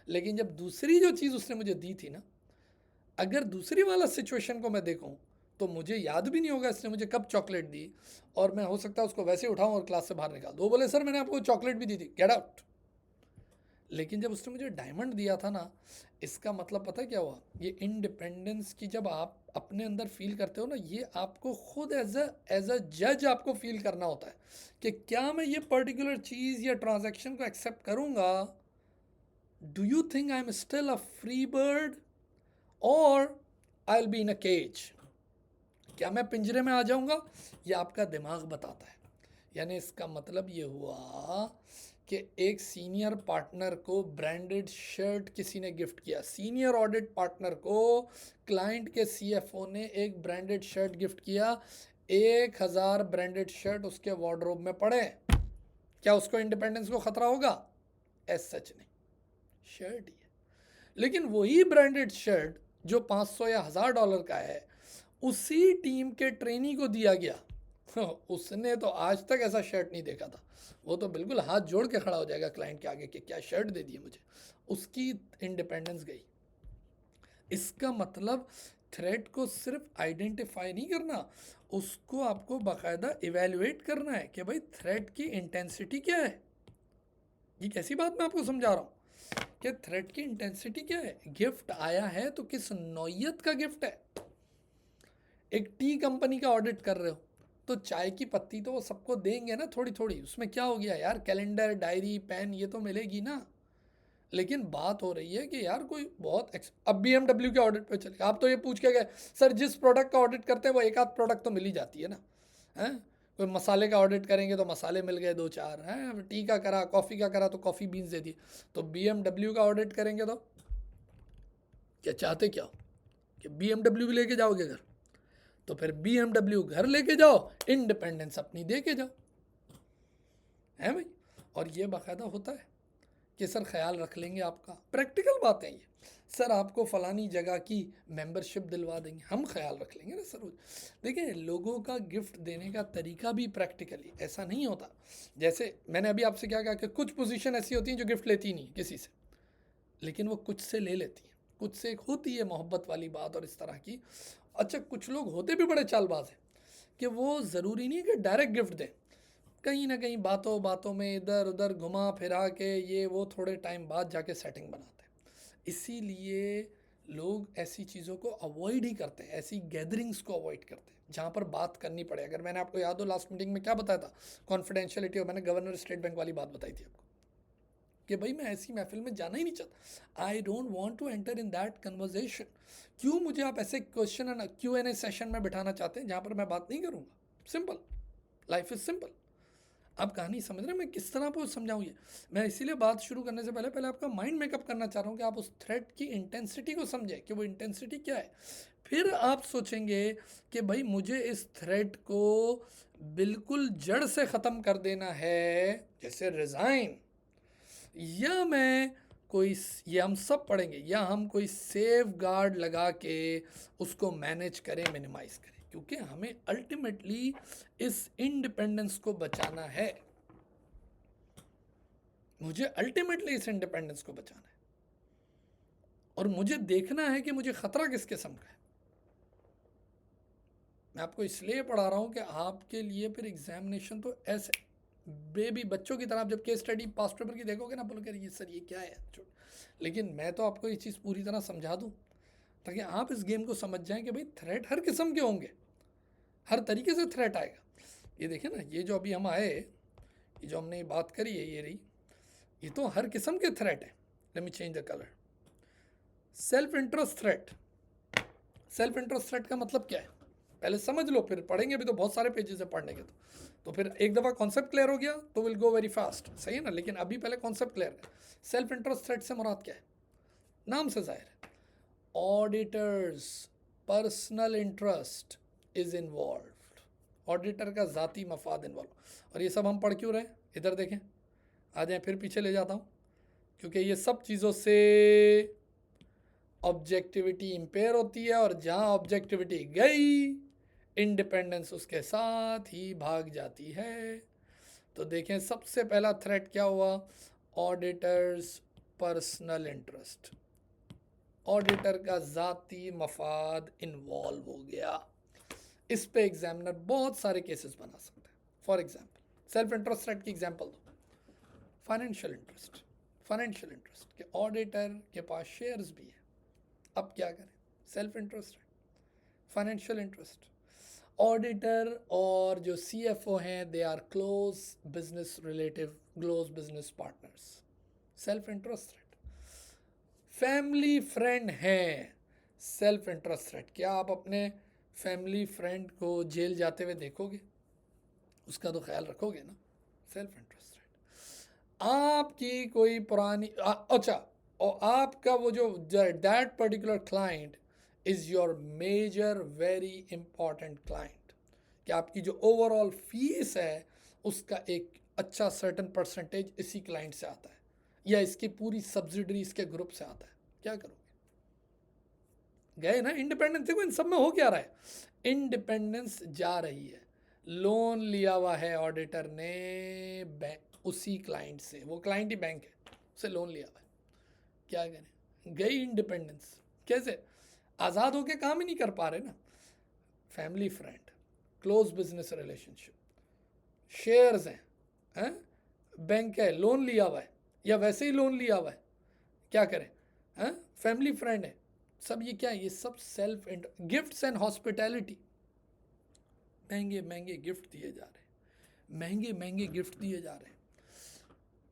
लेकिन जब दूसरी जो चीज़ उसने मुझे दी थी ना, अगर दूसरी वाला सिचुएशन को मैं देखूं तो मुझे याद भी नहीं होगा इसने मुझे कब चॉकलेट दी, और मैं हो सकता है उसको वैसे उठाऊं और क्लास से बाहर निकाल दूं। वो बोले सर मैंने आपको चॉकलेट भी दी थी, गेट आउट। लेकिन जब उसने मुझे डायमंड दिया था ना, इसका मतलब पता है क्या हुआ? ये इंडिपेंडेंस की जब आप अपने अंदर फील करते हो ना, ये आपको खुद एज अ जज आपको फील करना होता है कि क्या मैं ये पर्टिकुलर चीज़ या ट्रांजैक्शन को एक्सेप्ट करूँगा। Do you think I am still a free bird और I will be in a cage? क्या मैं पिंजरे में आ जाऊँगा? ये आपका दिमाग बताता है। यानी इसका मतलब ये हुआ कि एक सीनियर पार्टनर को ब्रांडेड शर्ट किसी ने गिफ्ट किया, सीनियर ऑडिट पार्टनर को क्लाइंट के सीएफओ ने एक ब्रांडेड शर्ट गिफ्ट किया, 1000 ब्रांडेड शर्ट उसके वार्डरोब में पड़े, क्या उसको इंडिपेंडेंस को खतरा होगा? एज सच नहीं, शर्ट ही है। लेकिन वही ब्रांडेड शर्ट जो 500 या $1000 का है, उसी टीम के ट्रेनी को दिया गया, उसने तो आज तक ऐसा शर्ट नहीं देखा था। वो तो बिल्कुल हाथ जोड़ के खड़ा हो जाएगा क्लाइंट के आगे कि क्या शर्ट दे दी मुझे। उसकी इंडिपेंडेंस गई। इसका मतलब थ्रेट को सिर्फ आइडेंटिफाई नहीं करना, उसको आपको बाकायदा इवेल्युएट करना है कि भाई थ्रेट की इंटेंसिटी क्या है। ये कैसी बात मैं आपको समझा रहा हूँ कि थ्रेट की इंटेंसिटी क्या है। गिफ्ट आया है तो किस नौयत का गिफ्ट है। एक टी कंपनी का ऑडिट कर रहे हो तो चाय की पत्ती तो वो सबको देंगे ना थोड़ी थोड़ी, उसमें क्या हो गया यार, कैलेंडर, डायरी, पेन ये तो मिलेगी ना। लेकिन बात हो रही है कि यार कोई बहुत अब BMW के ऑडिट पे चले, आप तो ये पूछ के गए सर जिस प्रोडक्ट का ऑडिट करते हैं वो एक आध प्रोडक्ट तो मिल ही जाती है ना, हैं? कोई मसाले का ऑडिट करेंगे तो मसाले मिल गए 2-4 हैं, टी का करा, कॉफ़ी का करा तो कॉफ़ी बीन्स दे दी। तो BMW का ऑडिट करेंगे तो क्या चाहते क्या हो कि BMW भी लेके जाओगे घर, तो फिर BMW घर लेके जाओ, इंडिपेंडेंस अपनी दे के जाओ, है भाई। और ये बाकायदा होता है कि सर ख्याल रख लेंगे आपका, प्रैक्टिकल बात है ये। सर आपको फ़लानी जगह की मेंबरशिप दिलवा देंगे, हम ख्याल रख लेंगे ना सर। देखिए लोगों का गिफ्ट देने का तरीका भी प्रैक्टिकली ऐसा नहीं होता। जैसे मैंने अभी आपसे क्या कहा कि कुछ पोजीशन ऐसी होती हैं जो गिफ्ट लेती नहीं किसी से, लेकिन वो कुछ से ले लेती हैं। कुछ से एक होती है मोहब्बत वाली बात और इस तरह की। अच्छा कुछ लोग होते भी बड़े चालबाज हैं कि वो ज़रूरी नहीं कि डायरेक्ट गिफ्ट दें, कहीं ना कहीं बातों बातों में इधर उधर घुमा फिरा के ये वो थोड़े टाइम बाद जाके सेटिंग बनाते हैं। इसीलिए लोग ऐसी चीज़ों को अवॉइड ही करते हैं, ऐसी गैदरिंग्स को अवॉइड करते हैं जहाँ पर बात करनी पड़े। अगर मैंने आपको याद हो लास्ट मीटिंग में क्या बताया था, कॉन्फिडेंशियलिटी, और मैंने गवर्नर स्टेट बैंक वाली बात बताई थी आपको कि भाई मैं ऐसी महफिल में जाना ही नहीं चाहता। I don't want to enter in that conversation. क्यों मुझे आप ऐसे क्वेश्चन एंड Q&A सेशन में बिठाना चाहते हैं जहाँ पर मैं बात नहीं करूँगा? Simple, life is simple. आप कहानी समझ रहे हैं मैं किस तरह आपको समझाऊँ? ये मैं इसीलिए बात शुरू करने से पहले आपका माइंड मेकअप करना चाह रहा हूँ कि आप उस थ्रेट की इंटेंसिटी को समझें कि वो इंटेंसिटी क्या है। फिर आप सोचेंगे कि भाई मुझे इस थ्रेट को बिल्कुल जड़ से ख़त्म कर देना है, जैसे रिज़ाइन, या मैं कोई, ये हम सब पढ़ेंगे, या हम कोई सेफ गार्ड लगा के उसको मैनेज करें, मिनिमाइज करें, क्योंकि हमें अल्टीमेटली इस इंडिपेंडेंस को बचाना है। मुझे अल्टीमेटली इस इंडिपेंडेंस को बचाना है और मुझे देखना है कि मुझे खतरा किस किस्म का है। मैं आपको इसलिए पढ़ा रहा हूँ कि आपके लिए फिर एग्जामिनेशन तो ऐसे बेबी बच्चों की तरह, आप जब केस स्टडी पास पेपर की देखोगे ना, बोलोगे ये सर ये क्या है, लेकिन मैं तो आपको ये चीज़ पूरी तरह समझा दूँ ताकि आप इस गेम को समझ जाएं कि भाई थ्रेट हर किस्म के होंगे, हर तरीके से थ्रेट आएगा। ये देखें ना, ये जो अभी हम आए, ये जो हमने बात करी है, ये रही, ये तो हर किस्म के थ्रेट है। Let me change the colour. Self interest threat. Self interest threat का मतलब क्या है पहले समझ लो, फिर पढ़ेंगे भी तो बहुत सारे पेजेस है पढ़ने के। तो फिर एक दफ़ा कॉन्सेप्ट क्लियर हो गया तो विल गो वेरी फास्ट, सही है ना। लेकिन अभी पहले कॉन्सेप्ट क्लियर है। सेल्फ इंटरेस्ट थ्रेट से मुराद क्या है? नाम से जाहिर है, auditors personal interest is involve. Auditor का ज़ाती मफाद इन्वॉल्व। और ये सब हम पढ़ क्यों रहे हैं? इधर देखें, आ जाए, फिर पीछे ले जाता हूँ, क्योंकि ये सब चीज़ों से ऑब्जेक्टिविटी इम्पेयर होती है, और जहाँ ऑब्जेक्टिविटी गई इंडिपेंडेंस उसके साथ ही भाग जाती है। तो देखें सबसे पहला थ्रेट क्या हुआ? Auditors personal interest. ऑडिटर का ज़ाती मफाद इन्वॉल्व हो गया। इस पे एग्जामिनर बहुत सारे केसेस बना सकते हैं। For example self interest threat की एग्जाम्पल दो, फाइनेंशियल इंटरेस्ट। फाइनेंशियल इंटरेस्ट के ऑडिटर के पास शेयर्स भी है, अब क्या करें? सेल्फ इंटरेस्ट है, फाइनेंशियल इंटरेस्ट। ऑडिटर और जो CFO हैं, they are close business relative, close business partners, self interest threat. Family friend हैं, सेल्फ इंटरेस्ट थ्रेट। क्या आप अपने फैमिली फ्रेंड को जेल जाते हुए देखोगे? उसका तो ख्याल रखोगे ना, सेल्फ इंटरेस्ट थ्रेट। आपकी कोई पुरानी अच्छा, और आपका वो जो that particular client is your measure very important client, कि आपकी जो ओवरऑल फीस है उसका एक अच्छा सर्टेन परसेंटेज इसी क्लाइंट से आता है या इसकी पूरी सब्सिडरी इसके ग्रुप से आता है, क्या करोगे? गए ना इंडिपेंडेंस। देखो इन सब में हो क्या रहा है, इंडिपेंडेंस जा रही है। लोन लिया हुआ है ऑडिटर ने बैंक उसी क्लाइंट से, वो क्लाइंट ही बैंक है, उससे लोन लिया हुआ है, क्या करें? गई इंडिपेंडेंस। कैसे? आज़ाद होके काम ही नहीं कर पा रहे ना। Family friend, close business relationship, shares हैं, बैंक है, लोन लिया हुआ है या वैसे ही लोन लिया हुआ है, क्या करें? हैं, फैमिली फ्रेंड है, सब ये क्या है? ये सब सेल्फ गिफ्ट्स एंड हॉस्पिटैलिटी। महंगे महंगे गिफ्ट दिए जा रहे हैं, महंगे महंगे गिफ्ट दिए जा रहे हैं,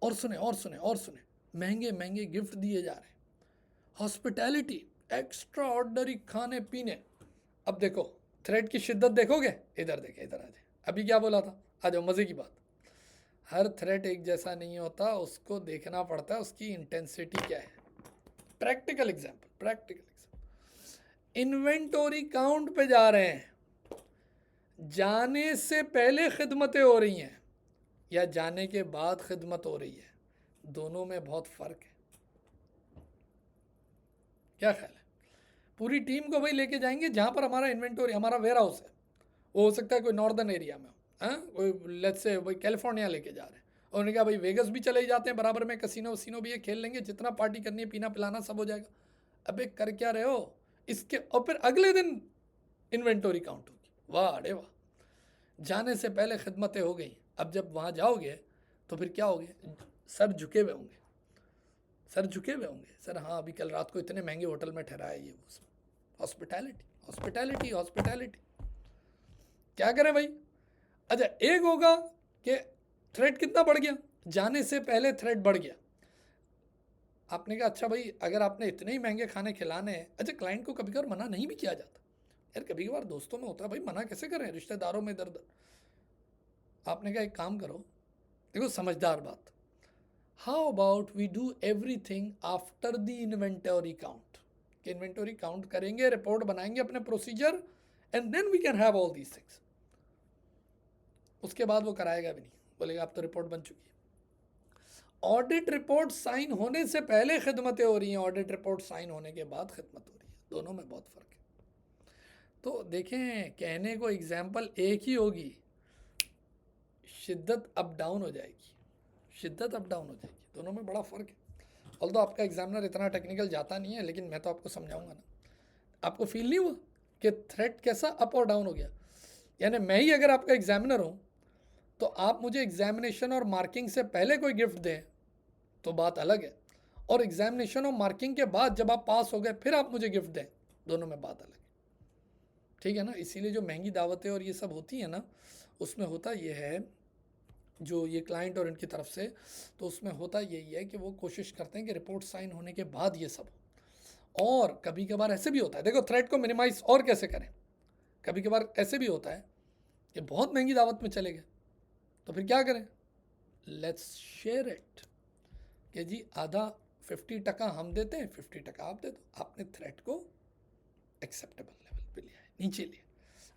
और सुने और सुने और सुने, महंगे महंगे गिफ्ट दिए जा रहे हैं, हॉस्पिटैलिटी, एक्स्ट्रा ऑर्डनरी खाने पीने। अब देखो थ्रेड की शिद्दत देखोगे, इधर देखे, इधर आ जाए। अभी क्या बोला था, आ जाओ मज़े की बात। हर थ्रेड एक जैसा नहीं होता, उसको देखना पड़ता है उसकी इंटेंसिटी क्या है। Practical example, practical example, inventory count पे जा रहे हैं, जाने से पहले खिदमतें हो रही हैं या जाने के बाद खिदमत हो रही है, दोनों में बहुत फ़र्क है। क्या ख्याल है? पूरी टीम को भाई लेके जाएंगे जहाँ पर हमारा इन्वेंटोरी, हमारा वेयर हाउस है, वो हो सकता है कोई नॉर्दर्न एरिया में हो, कोई लेट्स से भाई कैलिफोर्निया लेके जा रहे हैं, और उन्होंने कहा भाई वेगस भी चले जाते हैं, बराबर में कसिनो वसीनो भी है, खेल लेंगे, जितना पार्टी करनी है, पीना पिलाना सब हो जाएगा। अबे कर क्या रहे हो इसके? और फिर अगले दिन इन्वेंटोरी काउंट होगी। वाह अरे वाह, जाने से पहले खिदमतें हो गई। अब जब वहाँ जाओगे तो फिर क्या होगे? सर झुके हुए होंगे, सर झुके हुए होंगे, सर हाँ अभी कल रात को इतने महंगे होटल में ठहराया, ये वो। हॉस्पिटैलिटी हॉस्पिटैलिटी हॉस्पिटैलिटी, क्या करें भाई? अच्छा एक होगा कि थ्रेड कितना बढ़ गया, जाने से पहले थ्रेड बढ़ गया। आपने कहा अच्छा भाई अगर आपने इतने ही महंगे खाने खिलाने हैं, अच्छा क्लाइंट को कभी कभार मना नहीं भी किया जाता यार, कभी कभार दोस्तों में होता है भाई, मना कैसे करें, रिश्तेदारों में इधर उधर। आपने कहा एक काम करो, देखो समझदार बात, how about we do everything after the inventory count. कि इन्वेंटरी काउंट करेंगे, रिपोर्ट बनाएंगे अपने procedure, and then we can have all these things. उसके बाद वो कराएगा भी नहीं, बोलेगा अब तो रिपोर्ट बन चुकी है। ऑडिट रिपोर्ट साइन होने से पहले खिदमतें हो रही हैं, ऑडिट रिपोर्ट साइन होने के बाद खिदमत हो रही है, दोनों में बहुत फ़र्क है। तो देखें कहने को एग्जाम्पल एक ही होगी, शिद्दत अप डाउन हो जाएगी, शिद्दत अप डाउन हो जाएगी, दोनों में बड़ा फ़र्क है। ऑल्दो आपका एग्जामिनर इतना टेक्निकल जाता नहीं है, लेकिन मैं तो आपको समझाऊंगा ना। आपको फील नहीं हुआ कि थ्रेट कैसा अप और डाउन हो गया? यानी मैं ही अगर आपका एग्जामिनर हूँ तो आप मुझे एग्जामिनेशन और मार्किंग से पहले कोई गिफ्ट दें तो बात अलग है, और एग्जामिनेशन और मार्किंग के बाद जब आप पास हो गए फिर आप मुझे गिफ्ट दें, दोनों में बात अलग है। ठीक है ना? इसीलिए जो महंगी दावतें और ये सब होती है ना, उसमें होता ये है, जो ये क्लाइंट और इनकी तरफ से, तो उसमें होता यही है कि वो कोशिश करते हैं कि रिपोर्ट साइन होने के बाद ये सब हो। और कभी कभार ऐसे भी होता है, देखो थ्रेट को मिनिमाइज और कैसे करें, कभी कभार ऐसे भी होता है कि बहुत महंगी दावत में चले गए, तो फिर क्या करें? लेट्स शेयर इट, कि जी आधा 50% हम देते हैं, 50% आप दे दो। आपने थ्रेट को एक्सेप्टेबल लेवल पे लिया है, नीचे लिया।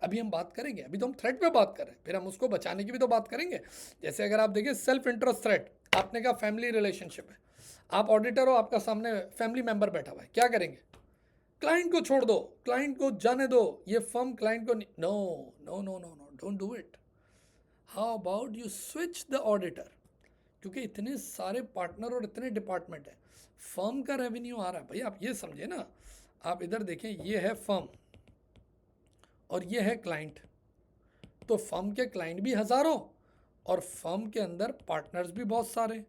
अभी हम बात करेंगे, अभी तो हम थ्रेट पे बात कर रहे हैं, फिर हम उसको बचाने की भी तो बात करेंगे। जैसे अगर आप देखिए सेल्फ इंटरेस्ट थ्रेट, आपने कहा फैमिली रिलेशनशिप है, आप ऑडिटर हो, आपका सामने फैमिली मेंबर बैठा हुआ है, क्या करेंगे? क्लाइंट को छोड़ दो, क्लाइंट को जाने दो, ये फर्म क्लाइंट को no no no no no, don't do it. How about you switch the auditor, क्योंकि इतने सारे पार्टनर और इतने डिपार्टमेंट है, फर्म का रेवेन्यू आ रहा है भाई। आप ये समझे ना, आप इधर देखें, ये है फर्म और ये है क्लाइंट, तो फर्म के क्लाइंट भी हज़ारों और फर्म के अंदर पार्टनर्स भी बहुत सारे।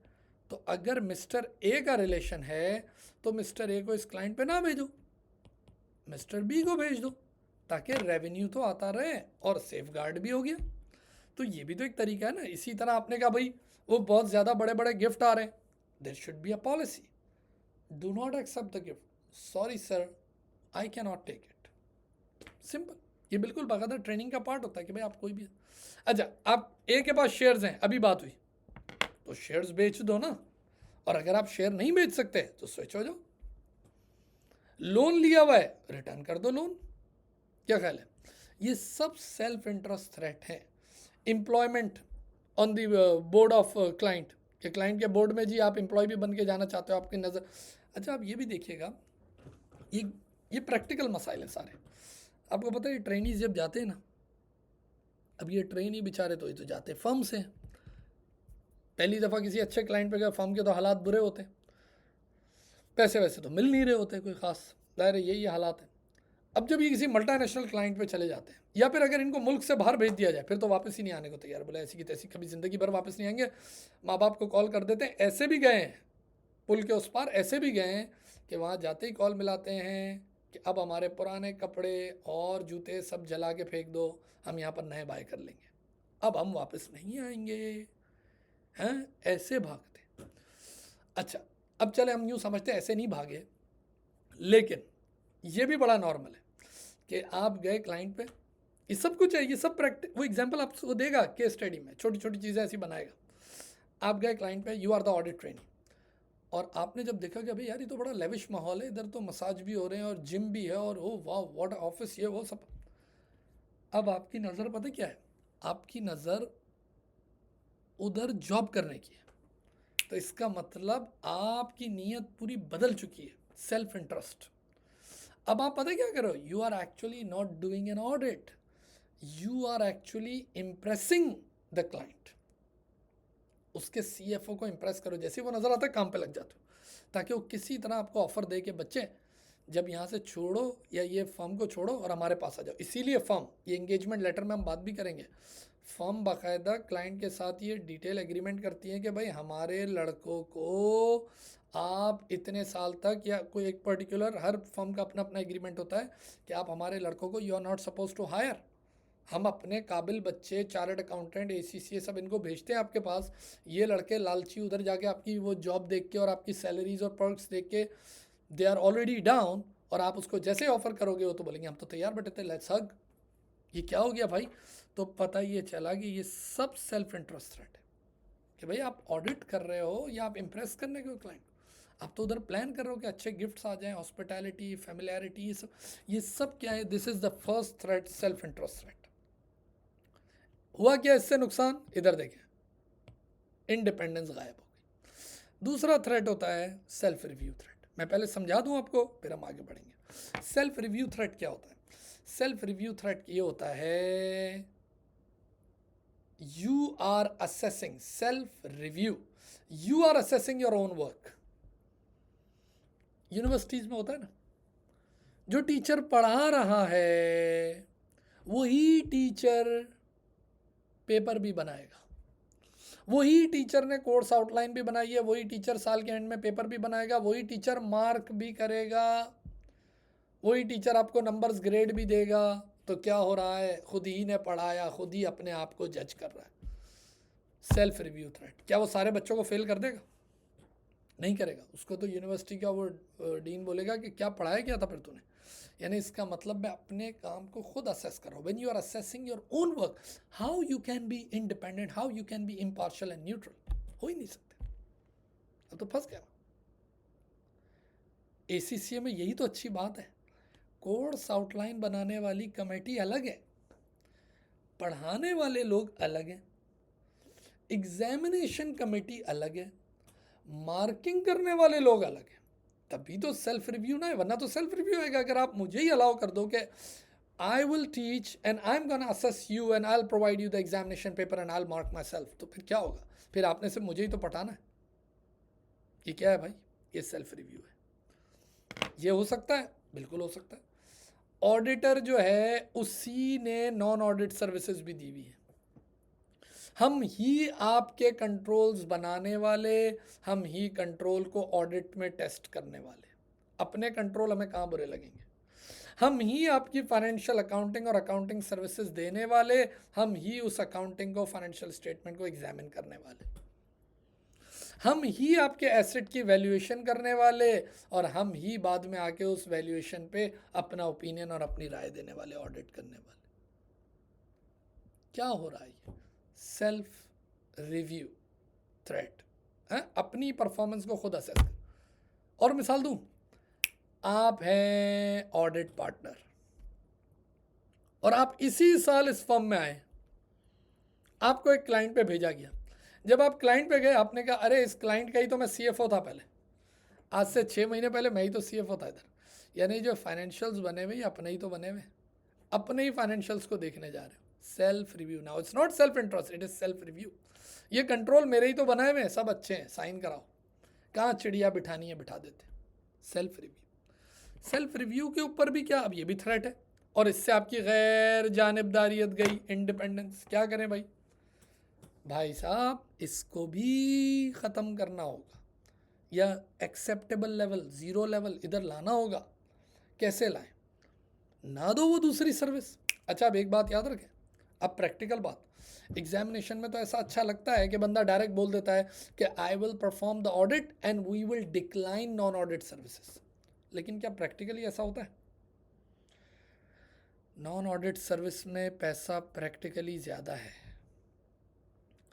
तो अगर मिस्टर ए का रिलेशन है तो मिस्टर ए को इस क्लाइंट पे ना भेजो, मिस्टर बी को भेज दो, ताकि रेवेन्यू तो आता रहे और सेफ गार्ड भी हो गया। तो ये भी तो एक तरीका है ना। इसी तरह आपने कहा भाई वो बहुत ज़्यादा बड़े बड़े गिफ्ट आ रहे हैं, there should be a policy, do not accept the gift, sorry sir I can not take it, simple. ये बिल्कुल बाकायदा ट्रेनिंग का पार्ट होता है कि भाई आप कोई भी, अच्छा आप ए के पास शेयर्स हैं, अभी बात हुई, तो शेयर्स बेच दो ना, और अगर आप शेयर नहीं बेच सकते तो स्विच हो जाओ। लोन लिया हुआ है, रिटर्न कर दो लोन, क्या ख्याल है? ये सब सेल्फ इंटरेस्ट थ्रेट है। Employment on the board of client, कि क्लाइंट के बोर्ड में जी आप एम्प्लॉय भी बन के जाना चाहते हो, आपकी नज़र। अच्छा, आप ये भी देखिएगा, ये ये प्रैक्टिकल मसाइल है सारे। आपको पता है ट्रेनीज जब जाते हैं ना, अब ये ट्रेनी बेचारे तो ये तो जाते फर्म से, पहली दफ़ा किसी अच्छे क्लाइंट पे गए, फर्म के तो हालात बुरे होते, पैसे वैसे तो मिल नहीं रहे होते कोई ख़ास, दायरे यही हालात है। अब जब ये किसी मल्टीनेशनल क्लाइंट पे चले जाते हैं, या फिर अगर इनको मुल्क से बाहर भेज दिया जाए, फिर तो वापस ही नहीं आने को तैयार, बोले ऐसी की तैसी, कभी ज़िंदगी भर वापस नहीं आएंगे। माँ बाप को कॉल कर देते हैं, ऐसे भी गए हैं पुल के उस पार, ऐसे भी गए हैं कि वहाँ जाते ही कॉल मिलाते हैं कि अब हमारे पुराने कपड़े और जूते सब जला के फेंक दो, हम यहाँ पर नए बाय कर लेंगे, अब हम वापस नहीं आएंगे, हैं ऐसे भागते। अच्छा, अब चले हम यूँ समझते हैं ऐसे नहीं भागे, लेकिन ये भी बड़ा नॉर्मल है कि आप गए क्लाइंट पे, ये सब कुछ है, ये सब प्रैक्टिस, वो एग्जांपल आपको देगा केस स्टडी में, छोटी छोटी चीज़ें ऐसी बनाएगा। आप गए क्लाइंट पे, you are the audit trainee, और आपने जब देखा कि भाई यार ये तो बड़ा लेविश माहौल है, इधर तो मसाज भी हो रहे हैं और जिम भी है और ओ वाह व्हाट ऑफिस, ये वो सब। अब आपकी नज़र पता क्या है, आपकी नज़र उधर जॉब करने की है, तो इसका मतलब आपकी नीयत पूरी बदल चुकी है, सेल्फ इंटरेस्ट। अब आप पता क्या करो, you are actually not doing an audit, you are actually impressing the client. उसके सीएफओ को इम्प्रेस करो, जैसे वो नज़र आता है काम पे लग जाते हो, ताकि वो किसी तरह आपको ऑफर दे के बच्चे जब यहाँ से छोड़ो या ये फर्म को छोड़ो और हमारे पास आ जाओ। इसीलिए फर्म, ये एंगेजमेंट लेटर में हम बात भी करेंगे, फर्म बाकायदा क्लाइंट के साथ ये डिटेल एग्रीमेंट करती है कि भाई हमारे लड़कों को आप इतने साल तक, या कोई एक पर्टिकुलर, हर फर्म का अपना अपना एग्रीमेंट होता है कि आप हमारे लड़कों को, you are not suppose to hire, हम अपने काबिल बच्चे, चार्टर्ड अकाउंटेंट, ACCA सब इनको भेजते हैं आपके पास, ये लड़के लालची उधर जाके आपकी वो जॉब देख के और आपकी सैलरीज और पर्क्स देख के दे आर ऑलरेडी डाउन, और आप उसको जैसे ऑफर करोगे वो तो बोलेंगे हम तो तैयार बैठे थे, लेट्स हग। ये क्या हो गया भाई? तो पता ये चला कि ये सब सेल्फ इंटरेस्ट थ्रेट है, कि भाई आप ऑडिट कर रहे हो या आप इम्प्रेस करने के क्लाइंट, आप तो उधर प्लान कर रहे हो कि अच्छे गिफ्ट्स आ जाएं, हॉस्पिटैलिटी, फैमिलियरिटी, ये सब क्या है? This is the first threat, self interest threat. हुआ क्या इससे नुकसान? इधर देखें, इंडिपेंडेंस गायब हो गई। दूसरा थ्रेट होता है सेल्फ रिव्यू थ्रेट। मैं पहले समझा दूं आपको, फिर हम आगे बढ़ेंगे। सेल्फ रिव्यू थ्रेट क्या होता है? सेल्फ रिव्यू थ्रेट ये होता है, you are assessing, self review, you are assessing your own work. Universities में होता है ना, जो टीचर पढ़ा रहा है वही टीचर पेपर भी बनाएगा, वही टीचर ने कोर्स आउटलाइन भी बनाई है, वही टीचर साल के एंड में पेपर भी बनाएगा, वही टीचर मार्क भी करेगा, वही टीचर आपको नंबर्स ग्रेड भी देगा। तो क्या हो रहा है? खुद ही ने पढ़ाया, खुद ही अपने आप को जज कर रहा है। Self review threat. क्या वो सारे बच्चों को फेल कर देगा? नहीं करेगा। उसको तो यूनिवर्सिटी का वो डीन बोलेगा कि क्या पढ़ाया क्या था फिर तूने। यानी इसका मतलब मैं अपने काम को खुद असेस कर रहा हूँ। When you are assessing your own work, how you can be independent, how you can be impartial and neutral? हो ही नहीं सकते। अब तो फंस गया। ACCA में यही तो अच्छी बात है, कोर्स आउटलाइन बनाने वाली कमेटी अलग है, पढ़ाने वाले लोग अलग हैं, एग्जामिनेशन कमेटी अलग है, मार्किंग करने वाले लोग अलग हैं। तभी तो सेल्फ रिव्यू ना है, वरना तो सेल्फ रिव्यू आएगा अगर आप मुझे ही अलाउ कर दो कि I will teach and I am gonna assess you and I will provide you the examination paper and I will mark my self. तो फिर क्या होगा? फिर आपने सिर्फ मुझे ही तो पढ़ाना है। ये क्या है भाई? ये सेल्फ रिव्यू है। ये हो सकता है, बिल्कुल हो सकता है। ऑडिटर जो है उसी ने नॉन ऑडिट सर्विसेज भी दी हुई है। हम ही आपके कंट्रोल्स बनाने वाले, हम ही कंट्रोल को ऑडिट में टेस्ट करने वाले। अपने कंट्रोल हमें कहाँ बुरे लगेंगे? हम ही आपकी फाइनेंशियल अकाउंटिंग और अकाउंटिंग सर्विसेज देने वाले, हम ही उस अकाउंटिंग को, फाइनेंशियल स्टेटमेंट को एग्जामिन करने वाले, हम ही आपके एसेट की वैल्यूएशन करने वाले, और हम ही बाद में आके उस वैल्यूएशन पे अपना ओपिनियन और अपनी राय देने वाले, ऑडिट करने वाले। क्या हो रहा है? सेल्फ रिव्यू थ्रेट है, अपनी परफॉर्मेंस को खुद असेस कर। और मिसाल दूं, आप हैं ऑडिट पार्टनर, और आप इसी साल इस फर्म में आए, आपको एक क्लाइंट पे भेजा गया। जब आप क्लाइंट पे गए, आपने कहा अरे इस क्लाइंट का ही तो मैं सीएफओ था पहले, आज से 6 महीने पहले मैं ही तो सीएफओ था इधर। यानी जो फाइनेंशियल्स बने हुए, ये अपने ही तो बने हुए, अपने ही फाइनेंशियल्स को देखने जा रहे हो। Self review now, it's not self interest, it is self review. ये कंट्रोल मेरे ही तो बनाए हुए हैं, सब अच्छे हैं, साइन कराओ, कहाँ चिड़िया बिठानी है बिठा देते। सेल्फ रिव्यू, सेल्फ रिव्यू के ऊपर भी क्या, अब ये भी थ्रेट है, और इससे आपकी गैर जानिबदारियत गई, इंडिपेंडेंस। क्या करें भाई, भाई साहब इसको भी ख़त्म करना होगा, या एक्सेप्टेबल लेवल, ज़ीरो लेवल इधर लाना होगा। कैसे लाएं, ना दो वो दूसरी सर्विस। अच्छा, अब एक बात याद रखें, अब प्रैक्टिकल बात, एग्जामिनेशन में तो ऐसा अच्छा लगता है कि बंदा डायरेक्ट बोल देता है कि I will perform the audit and we will decline non audit services. लेकिन क्या प्रैक्टिकली ऐसा होता है? नॉन ऑडिट सर्विस में पैसा प्रैक्टिकली ज़्यादा है।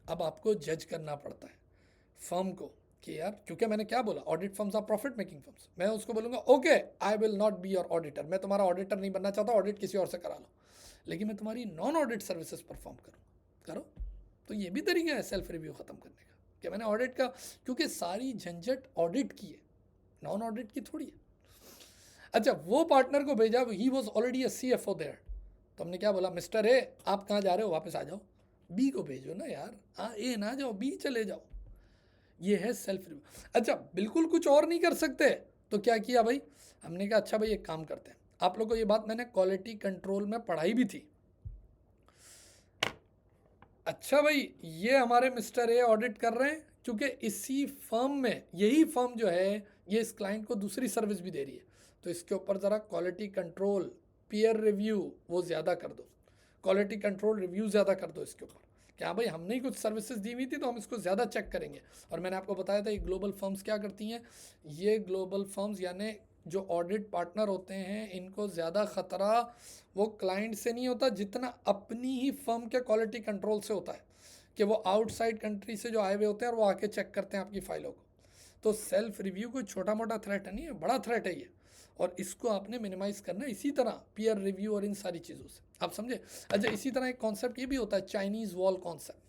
अब आपको जज करना पड़ता है फर्म को कि यार, क्योंकि मैंने क्या बोला, audit firms are profit making firms, मैं उसको बोलूँगा okay I will not be your auditor, मैं तुम्हारा ऑडिटर नहीं बनना चाहता, ऑडिट किसी और से करा लो, लेकिन मैं तुम्हारी नॉन ऑडिट सर्विसेज परफॉर्म करो। तो ये भी तरीका है सेल्फ रिव्यू ख़त्म करने का, कि मैंने ऑडिट का, क्योंकि सारी झंझट ऑडिट की है, नॉन ऑडिट की थोड़ी है। अच्छा, वो पार्टनर को भेजा, he was already a CFO there, तो हमने क्या बोला, मिस्टर ए आप कहाँ जा रहे हो, वापस आ जाओ, बी को भेजो ना यार, हाँ ए ना जाओ, बी चले जाओ। ये है सेल्फ रिव्यू। अच्छा, बिल्कुल कुछ और नहीं कर सकते, तो क्या किया भाई, हमने कहा अच्छा भाई एक काम करते हैं, आप लोग को ये बात मैंने क्वालिटी कंट्रोल में पढ़ाई भी थी। अच्छा भाई, ये हमारे मिस्टर ए ऑडिट कर रहे हैं, क्योंकि इसी फर्म में, यही फर्म जो है ये इस क्लाइंट को दूसरी सर्विस भी दे रही है, तो इसके ऊपर ज़रा क्वालिटी कंट्रोल, पीयर रिव्यू वो ज़्यादा कर दो, क्वालिटी कंट्रोल रिव्यू ज़्यादा कर दो इसके ऊपर। क्या भाई, हमने ही कुछ सर्विसेज दी हुई थी तो हम इसको ज़्यादा चेक करेंगे। और मैंने आपको बताया था ये ग्लोबल फर्म्स क्या करती हैं, ये ग्लोबल फर्म्स यानी जो ऑडिट पार्टनर होते हैं, इनको ज़्यादा ख़तरा वो क्लाइंट से नहीं होता जितना अपनी ही फर्म के क्वालिटी कंट्रोल से होता है, कि वो आउटसाइड कंट्री से जो आए हुए होते हैं और वो आके चेक करते हैं आपकी फ़ाइलों को। तो सेल्फ रिव्यू कोई छोटा मोटा थ्रेट नहीं है, बड़ा थ्रेट है ये, और इसको आपने मिनिमाइज़ करना है इसी तरह पीयर रिव्यू और इन सारी चीज़ों से, आप समझे। अच्छा, इसी तरह एक कॉन्सेप्ट ये भी होता है, चाइनीज़ वॉल कॉन्सेप्ट,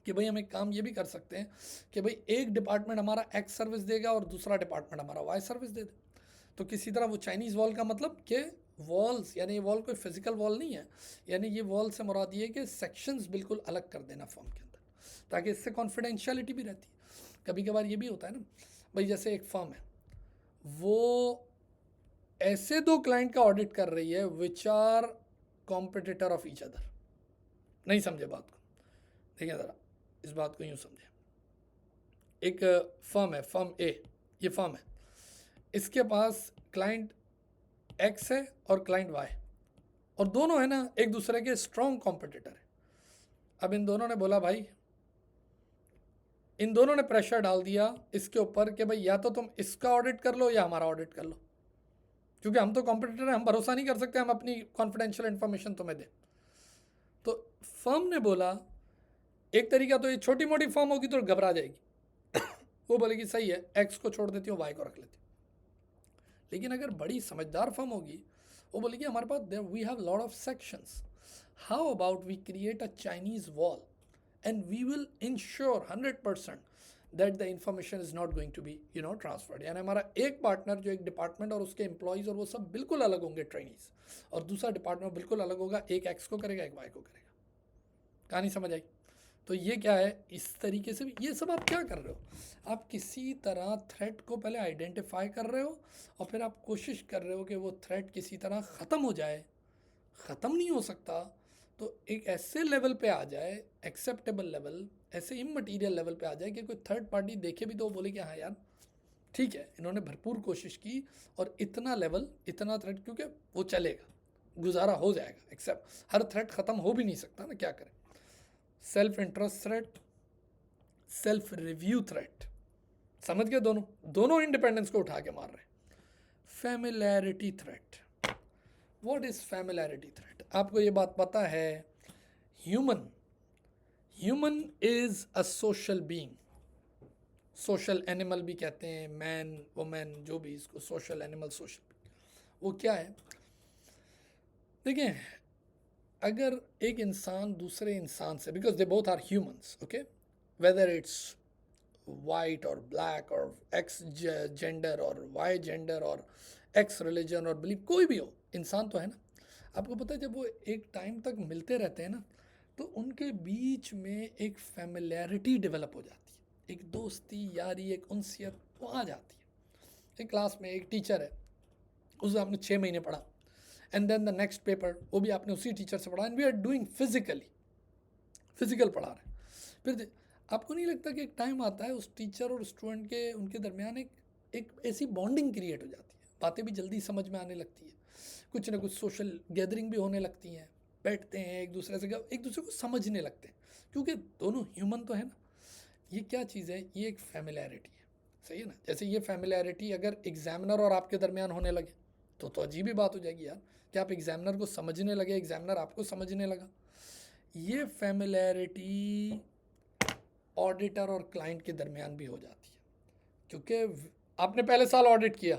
कि भाई हम एक काम ये भी कर सकते हैं कि भाई एक डिपार्टमेंट हमारा एक्स सर्विस देगा और दूसरा डिपार्टमेंट हमारा वाई सर्विस दे दे। तो किसी तरह वो चाइनीज़ वॉल का मतलब कि वॉल्स, यानी ये वॉल कोई फिजिकल वॉल नहीं है, यानी ये वॉल से मुराद ये है कि सेक्शंस बिल्कुल अलग कर देना फॉर्म के अंदर, ताकि इससे कॉन्फिडेंशियलिटी भी रहती है। कभी कभार ये भी होता है ना भाई, जैसे एक फर्म है, वो ऐसे दो क्लाइंट का ऑडिट कर रही है which are competitor of each other. नहीं समझे बात को, देखिए ज़रा इस बात को यूँ समझे, एक फर्म है, फर्म ए, ये फर्म है, इसके पास क्लाइंट एक्स है और क्लाइंट वाई, और दोनों है ना एक दूसरे के स्ट्रॉन्ग कॉम्पिटिटर है। अब इन दोनों ने बोला भाई, इन दोनों ने प्रेशर डाल दिया इसके ऊपर कि भाई या तो तुम इसका ऑडिट कर लो या हमारा ऑडिट कर लो, क्योंकि हम तो कॉम्पिटिटर हैं, हम भरोसा नहीं कर सकते हम अपनी कॉन्फिडेंशियल इन्फॉर्मेशन तुम्हें दें। तो फर्म ने बोला, एक तरीका तो ये छोटी मोटी फर्म होगी तो घबरा जाएगी वो बोलेगी सही है, एक्स को छोड़ देती हूँ, वाई को रख लेती हूँ। लेकिन अगर बड़ी समझदार फर्म होगी, वो बोलेगी हमारे पास there we have lot of sections, how about we create a Chinese wall and we will ensure 100% that the information is not going to be transferred. यानी हमारा एक पार्टनर जो एक डिपार्टमेंट और उसके एम्प्लॉयज़ और वो सब बिल्कुल अलग होंगे ट्रेनिंग्स, और दूसरा डिपार्टमेंट बिल्कुल अलग होगा, एक एक्स को करेगा एक वाई को करेगा। कहानी समझ आई? तो ये क्या है, इस तरीके से भी ये सब आप क्या कर रहे हो, आप किसी तरह थ्रेट को पहले आइडेंटिफाई कर रहे हो और फिर आप कोशिश कर रहे हो कि वो थ्रेट किसी तरह ख़त्म हो जाए। ख़त्म नहीं हो सकता तो एक ऐसे लेवल पे आ जाए, एक्सेप्टेबल लेवल, ऐसे इममटीरियल लेवल पे आ जाए कि कोई थर्ड पार्टी देखे भी तो वो बोले कि हाँ यार ठीक है, इन्होंने भरपूर कोशिश की और इतना लेवल, इतना थ्रेट, क्योंकि वो चलेगा, गुजारा हो जाएगा, एक्सेप्ट हर थ्रेट ख़त्म हो भी नहीं सकता ना, क्या करें। Self interest threat, self review threat, समझ गए, दोनों दोनों इंडिपेंडेंस को उठा के मार रहे हैं। Familiarity threat, what is familiarity threat? आपको ये बात पता है, human human is a social being, social animal भी कहते हैं, मैन वुमेन जो भी, इसको सोशल एनिमल, सोशल, वो क्या है, देखिए अगर एक इंसान दूसरे इंसान से, because they both are humans, okay, whether it's white और ब्लैक और एक्स जेंडर और वाई जेंडर और एक्स रिलीजन और बिलीव, कोई भी हो, इंसान तो है ना। आपको पता है जब वो एक टाइम तक मिलते रहते हैं ना, तो उनके बीच में एक फेमिलियरिटी डेवलप हो जाती है, एक दोस्ती यारी, एक उनसियत वो आ जाती है। एक क्लास में एक टीचर है, उसे आपने 6 महीने पढ़ा, and then the next paper वो भी आपने उसी टीचर से पढ़ा, and we are doing physical पढ़ा रहे हैं। फिर आपको नहीं लगता कि एक टाइम आता है उस टीचर और स्टूडेंट के उनके दरमियान एक ऐसी बॉन्डिंग क्रिएट हो जाती है, बातें भी जल्दी समझ में आने लगती है, कुछ ना कुछ सोशल गैदरिंग भी होने लगती हैं, बैठते हैं एक दूसरे को समझने लगते हैं, क्योंकि दोनों ह्यूमन तो है ना। ये क्या चीज़ है, ये एक फैमिलैरिटी है, सही है ना। जैसे ये फैमिलैरिटी अगर एग्जामिनर और आपके दरमियान होने लगे तो अजीब ही बात हो जाएगी यार, कि आप एग्जामिनर को समझने लगे, एग्जामिनर आपको समझने लगा। ये फैमिलैरिटी ऑडिटर और क्लाइंट के दरमियान भी हो जाती है, क्योंकि आपने पहले साल ऑडिट किया,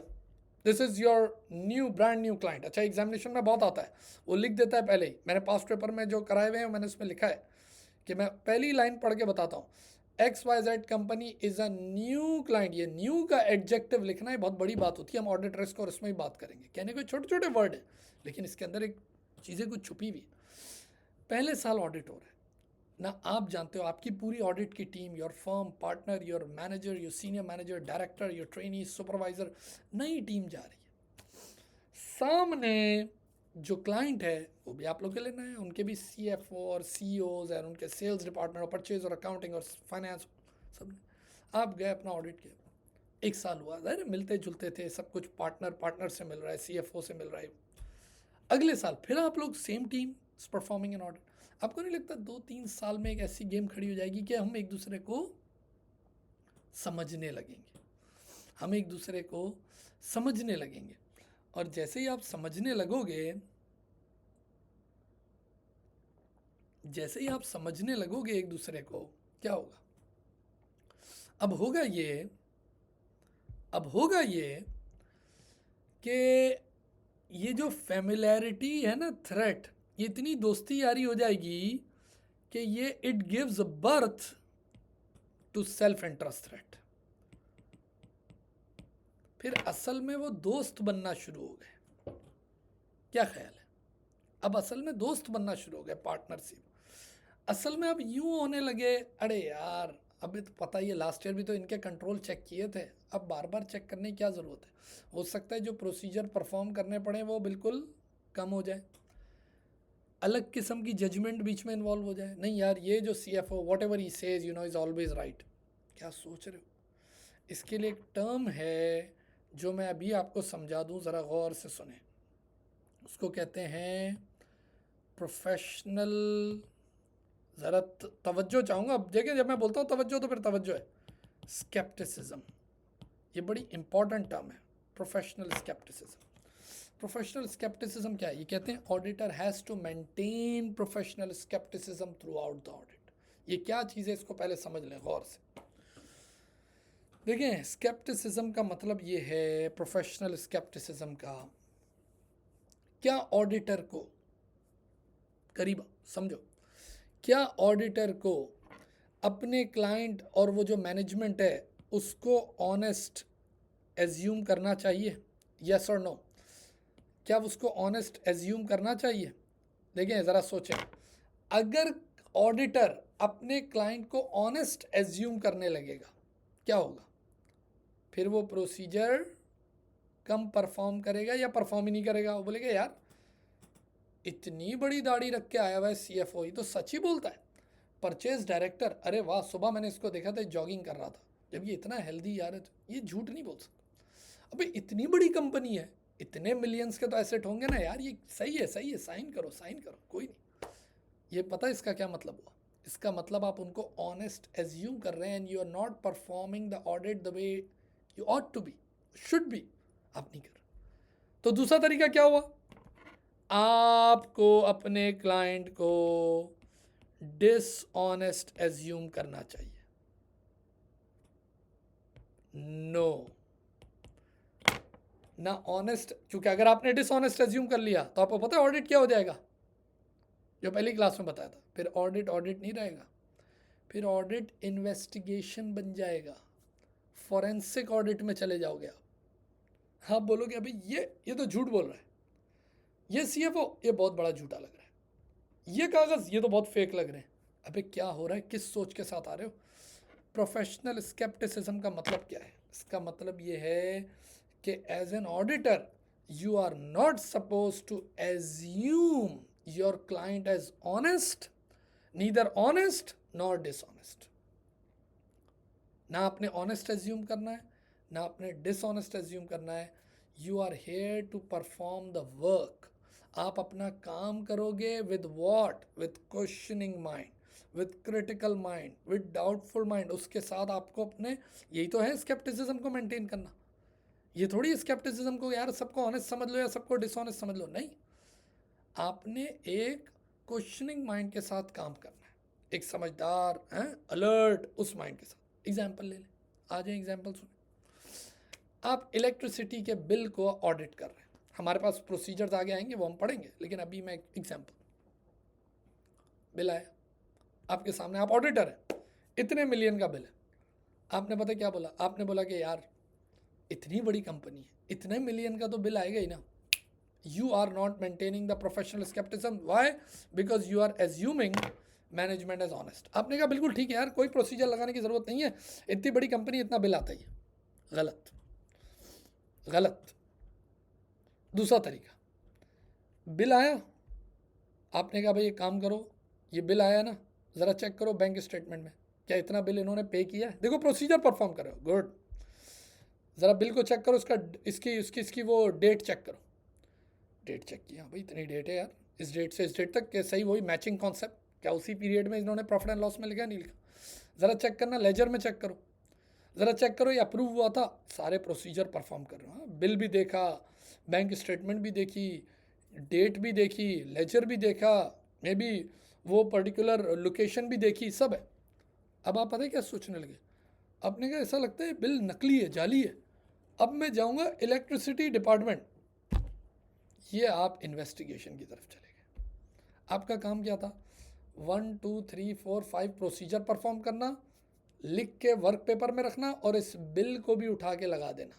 this is your new brand new client. अच्छा, एग्जामिनेशन में बहुत आता है, वो लिख देता है पहले ही, मैंने पास्ट पेपर में जो कराए हुए हैं मैंने उसमें लिखा है कि मैं पहली लाइन पढ़ के बताता हूँ, XYZ company is a new client. ये न्यू का एडजेक्टिव लिखना ही बहुत बड़ी बात होती है, हम ऑडिट रिस्क और इसमें ही बात करेंगे, कहने को छोटे छोटे वर्ड है लेकिन इसके अंदर एक चीज़ें कुछ छुपी हुई। पहले साल ऑडिट हो रहा है ना, आप जानते हो आपकी पूरी ऑडिट की team, your firm, partner, your manager, your senior manager, director, your trainee, supervisor, नई टीम जा रही है। सामने जो क्लाइंट है वो भी आप लोग के लेना है, उनके भी CFO और CEOs और उनके सेल्स डिपार्टमेंट और परचेज और अकाउंटिंग और फाइनेंस, सब आप गए अपना ऑडिट किया। एक साल हुआ, अरे मिलते जुलते थे सब कुछ, पार्टनर से मिल रहा है, CFO से मिल रहा है। अगले साल फिर आप लोग same team performing an audit. आपको नहीं लगता 2-3 साल में एक ऐसी गेम खड़ी हो जाएगी कि हम एक दूसरे को समझने लगेंगे, हम एक दूसरे को समझने लगेंगे, और जैसे ही आप समझने लगोगे, जैसे ही आप समझने लगोगे एक दूसरे को, क्या होगा, अब होगा ये कि ये जो फेमिलैरिटी है ना, थ्रेट, ये इतनी दोस्ती यारी हो जाएगी कि ये it gives birth to self interest threat. फिर असल में वो दोस्त बनना शुरू हो गए। क्या ख्याल है, अब असल में दोस्त बनना शुरू हो गए, पार्टनरशिप। असल में अब यूं होने लगे, अरे यार अभी तो पता ही है, लास्ट ईयर भी तो इनके कंट्रोल चेक किए थे, अब बार बार चेक करने की क्या ज़रूरत है। हो सकता है जो प्रोसीजर परफॉर्म करने पड़े वो बिल्कुल कम हो जाए, अलग किस्म की जजमेंट बीच में इन्वॉल्व हो जाए। नहीं यार, ये जो CFO what ever he says is always right. क्या सोच रहे हो, इसके लिए एक टर्म है जो मैं अभी आपको समझा दूं, ज़रा गौर से सुने। उसको कहते हैं प्रोफेशनल, ज़रा तवज्जो चाहूँगा। अब देखिए, जब मैं बोलता हूँ तवज्जो तो फिर तवज्जो है। स्केप्टिसिज्म, ये बड़ी इंपॉर्टेंट टर्म है, प्रोफेशनल स्केप्टिसिज्म। प्रोफेशनल स्केप्टिसिज्म क्या है, ये कहते हैं auditor has to maintain professional scepticism throughout the audit. ये क्या चीज़ है, इसको पहले समझ लें गौर से। देखें, स्केप्टिसिज्म का मतलब ये है, प्रोफेशनल स्केप्टिसिज्म का, क्या ऑडिटर को, करीब समझो, क्या ऑडिटर को अपने क्लाइंट और वो जो मैनेजमेंट है उसको ऑनेस्ट एज्यूम करना चाहिए, यस और नो? क्या उसको ऑनेस्ट एज्यूम करना चाहिए? देखें ज़रा सोचें, अगर ऑडिटर अपने क्लाइंट को ऑनेस्ट एज्यूम करने लगेगा, क्या होगा? फिर वो प्रोसीजर कम परफॉर्म करेगा या परफॉर्म ही नहीं करेगा। वो बोलेगा यार इतनी बड़ी दाढ़ी रख के आया हुआ है CFO, ये तो सच ही बोलता है। परचेज डायरेक्टर, अरे वाह, सुबह मैंने इसको देखा था जॉगिंग कर रहा था, जब ये इतना हेल्दी यार है तो ये झूठ नहीं बोल सकता। अबे इतनी बड़ी कंपनी है, इतने मिलियंस के तो एसेट होंगे ना यार, ये सही है साइन करो कोई नहीं। ये पता है इसका क्या मतलब हुआ? इसका मतलब आप उनको ऑनेस्ट एज्यूम कर रहे हैं and you are not performing the audit the way you ought to be, should be, आप नहीं कर रहे। तो दूसरा तरीका क्या हुआ, आपको अपने क्लाइंट को डिसऑनेस्ट एज्यूम करना चाहिए। नो, ना ऑनेस्ट, क्योंकि अगर आपने डिसऑनेस्ट एज्यूम कर लिया तो आपको पता है ऑडिट क्या हो जाएगा, जो पहली क्लास में बताया था। फिर ऑडिट ऑडिट नहीं रहेगा, फिर ऑडिट इन्वेस्टिगेशन बन जाएगा, फॉरेंसिक ऑडिट में चले जाओगे आप। हाँ बोलोगे अभी ये तो झूठ बोल रहा है, ये सीएफओ ये बहुत बड़ा झूठा लग रहा है, ये कागज़ ये तो बहुत फेक लग रहे हैं। अबे क्या हो रहा है, किस सोच के साथ आ रहे हो? प्रोफेशनल स्केप्टिसिज्म का मतलब क्या है? इसका मतलब ये है कि as an auditor you are not supposed to assume your client as honest, neither honest nor dishonest. ना आपने honest assume करना है, ना आपने dishonest assume करना है. You are here to perform the work. आप अपना काम करोगे with what? With questioning mind, with critical mind, with doubtful mind. उसके साथ आपको अपने, यही तो है skepticism को maintain करना. ये थोड़ी स्केप्टिसिज्म को यार सबको ऑनेस्ट समझ लो या सबको डिसऑनेस्ट समझ लो, नहीं. आपने एक क्वेश्चनिंग माइंड के साथ काम करना है, एक समझदार अलर्ट उस माइंड के साथ. एग्जाम्पल ले लें, आ जाए एग्जाम्पल सुने. आप इलेक्ट्रिसिटी के बिल को ऑडिट कर रहे हैं, हमारे पास प्रोसीजर्स आगे आएंगे वो हम पढ़ेंगे, लेकिन अभी मैं एग्जाम्पल. बिल आया आपके सामने, आप ऑडिटर हैं, इतने मिलियन का बिल है. आपने पता क्या बोला? आपने बोला कि यार इतनी बड़ी कंपनी है, इतने मिलियन का तो बिल आएगा ही ना. You are not maintaining the professional scepticism. Why? Because you are assuming management as honest. आपने कहा बिल्कुल ठीक है यार, कोई प्रोसीजर लगाने की ज़रूरत नहीं है, इतनी बड़ी कंपनी इतना बिल आता ही है. गलत, गलत. दूसरा तरीका, बिल आया, आपने कहा भाई एक काम करो, ये बिल आया ना, ज़रा चेक करो बैंक स्टेटमेंट में, क्या इतना बिल इन्होंने पे किया है? देखो प्रोसीजर परफॉर्म करो, गुड. ज़रा बिल को चेक करो, उसका इसकी वो डेट चेक करो. डेट चेक किया, भाई इतनी डेट है यार, इस डेट से इस डेट तक, क्या सही वही मैचिंग कॉन्सेप्ट, क्या उसी पीरियड में इन्होंने प्रॉफिट एंड लॉस में लिखा नहीं लिखा? ज़रा चेक करना, लेजर में चेक करो, ज़रा चेक करो ये अप्रूव हुआ था. सारे प्रोसीजर परफॉर्म कर रहे हो, बिल भी देखा, बैंक स्टेटमेंट भी देखी, डेट भी देखी, लेजर भी देखा, मे बी वो पर्टिकुलर लोकेशन भी देखी, सब है. अब आप पता है क्या सोचने लगे? आपने कहा ऐसा लगता है बिल नकली है, जाली है, अब मैं जाऊंगा इलेक्ट्रिसिटी डिपार्टमेंट. ये आप इन्वेस्टिगेशन की तरफ चले गए. आपका काम क्या था? 1 2 3 4 5 प्रोसीजर परफॉर्म करना, लिख के वर्क पेपर में रखना, और इस बिल को भी उठा के लगा देना.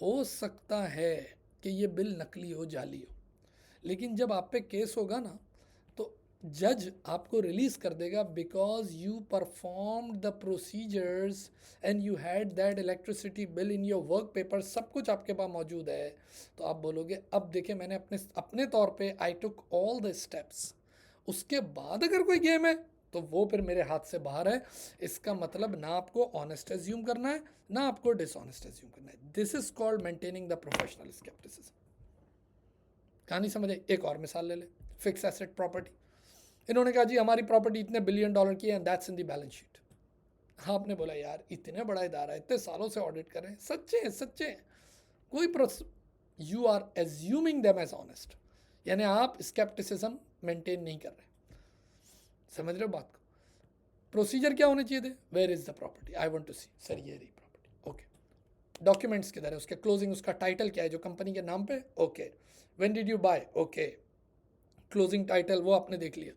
हो सकता है कि ये बिल नकली हो, जाली हो, लेकिन जब आप पे केस होगा ना, तो जज आपको रिलीज कर देगा, because you performed the procedures and you had that electricity bill in your work paper. सब कुछ आपके पास मौजूद है. तो आप बोलोगे अब देखे मैंने अपने तौर पे आई टुक ऑल द स्टेप्स. उसके बाद अगर कोई गेम है तो वो फिर मेरे हाथ से बाहर है. इसका मतलब ना आपको ऑनेस्ट एज्यूम करना है, ना आपको डिसऑनेस्ट एज्यूम करना है. This is called maintaining the professional scepticism. कहानी समझे? एक और मिसाल ले ले, फिक्स एसेट प्रॉपर्टी. इन्होंने कहा जी हमारी प्रॉपर्टी इतने $1 बिलियन की है and that's in the balance sheet. आपने बोला यार इतने बड़ा इदारा, इतने सालों से ऑडिट कर रहे हैं, सच्चे हैं, सच्चे हैं, कोई you are assuming them as honest, यानी आप स्केप्टिसिज्म मेंटेन नहीं कर रहे. समझ रहे हो बात को? प्रोसीजर क्या होने चाहिए थे? Where is the property, I want to see. Sir ये रही प्रॉपर्टी, ओके. डॉक्यूमेंट्स किधर है, उसके क्लोजिंग, उसका टाइटल क्या है जो कंपनी के नाम पे, okay. When did you buy, okay. Closing title वो आपने देख लिया.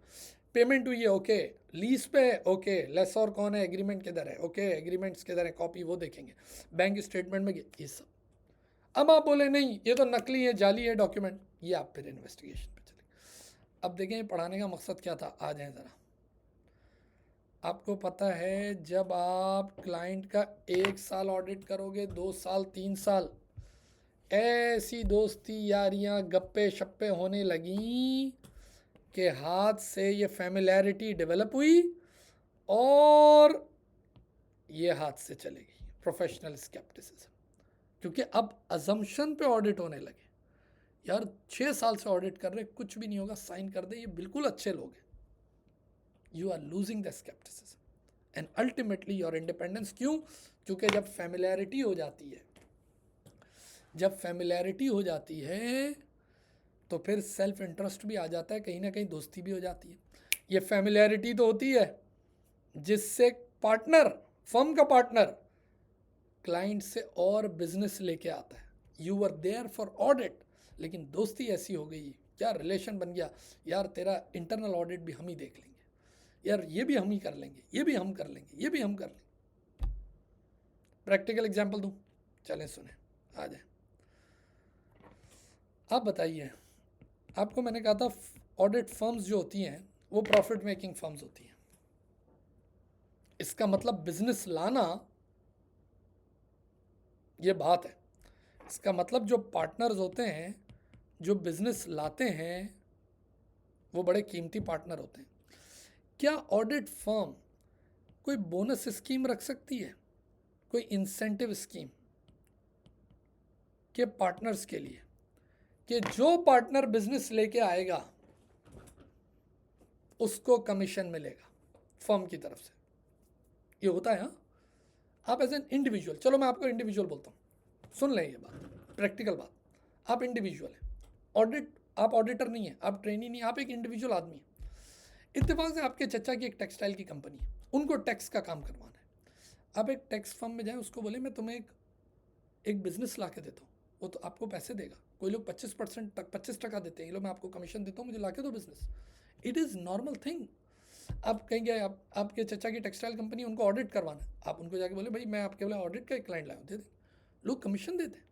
पेमेंट हुई है, ओके. लीज पे है, ओके. लेसर कौन है, एग्रीमेंट किधर है, ओके. एग्रीमेंट्स किधर है, कॉपी वो देखेंगे. बैंक स्टेटमेंट में ये सब. अब आप बोले नहीं ये तो नकली है, जाली है डॉक्यूमेंट, ये आप फिर इन्वेस्टिगेशन पे चले. अब देखें पढ़ाने का मकसद क्या था. आ जाए ज़रा. आपको पता है जब आप क्लाइंट का 1 साल ऑडिट करोगे, 2 साल, 3 साल, ऐसी दोस्ती यारियां गप्पे शप्पे होने लगी कि हाथ से ये फैमिलियरिटी डेवलप हुई और ये हाथ से चली गई प्रोफेशनल स्केप्टिसिज्म. क्योंकि अब अजम्पशन पे ऑडिट होने लगे. यार 6 साल से ऑडिट कर रहे, कुछ भी नहीं होगा, साइन कर दे, ये बिल्कुल अच्छे लोग हैं. You are losing the scepticism and ultimately your independence. क्यों? क्योंकि जब फैमिलियरिटी हो जाती है, जब फैमिलियरिटी हो जाती है तो फिर सेल्फ इंटरेस्ट भी आ जाता है, कहीं ना कहीं दोस्ती भी हो जाती है. ये फैमिलियरिटी तो होती है जिससे पार्टनर, फर्म का पार्टनर क्लाइंट से और बिजनेस लेके आता है. You were there for audit, लेकिन दोस्ती ऐसी हो गई क्या रिलेशन बन गया, यार तेरा इंटरनल ऑडिट भी हम ही देख लेंगे, यार ये भी हम ही कर लेंगे, ये भी हम कर लेंगे, ये भी हम कर लेंगे। प्रैक्टिकल एग्जाम्पल दूँ, चलें सुने, आ जाए। आप बताइए, आपको मैंने कहा था ऑडिट फर्म्स जो होती हैं वो प्रॉफिट मेकिंग फर्म्स होती हैं। इसका मतलब बिजनेस लाना, ये बात है। इसका मतलब जो पार्टनर्स होते हैं, जो बिजनेस लाते हैं, वो बड़े कीमती पार्टनर होते हैं। क्या ऑडिट फर्म कोई बोनस स्कीम रख सकती है, कोई इंसेंटिव स्कीम के पार्टनर्स के लिए, कि जो पार्टनर बिजनेस लेके आएगा उसको कमीशन मिलेगा फर्म की तरफ से? ये होता है। हाँ, आप एज एन इंडिविजुअल, चलो मैं आपको इंडिविजुअल बोलता हूँ, सुन लें ये बात, प्रैक्टिकल बात। आप इंडिविजुअल हैं, ऑडिट, आप ऑडिटर नहीं है, आप ट्रेनी नहीं, आप एक इंडिविजुअल आदमी है। इत्तेफाक से आपके चचा की एक टेक्सटाइल की कंपनी है, उनको टैक्स का काम करवाना है। आप एक टैक्स फर्म में जाएं, उसको बोले मैं तुम्हें एक बिजनेस ला के देता हूँ, वो तो आपको पैसे देगा। कोई लोग 25% तक 25% देते हैं, ये लोग मैं आपको कमीशन देता हूँ, मुझे ला के दो business. It is normal thing. आप कहेंगे आपके चचा की टेक्सटाइल कंपनी, उनको ऑडिट करवाना है, आप उनको जाके बोले भाई मैं आपके बोले ऑडिट का एक क्लाइंट लाया हूँ, दे दें, लोग कमीशन देते हैं।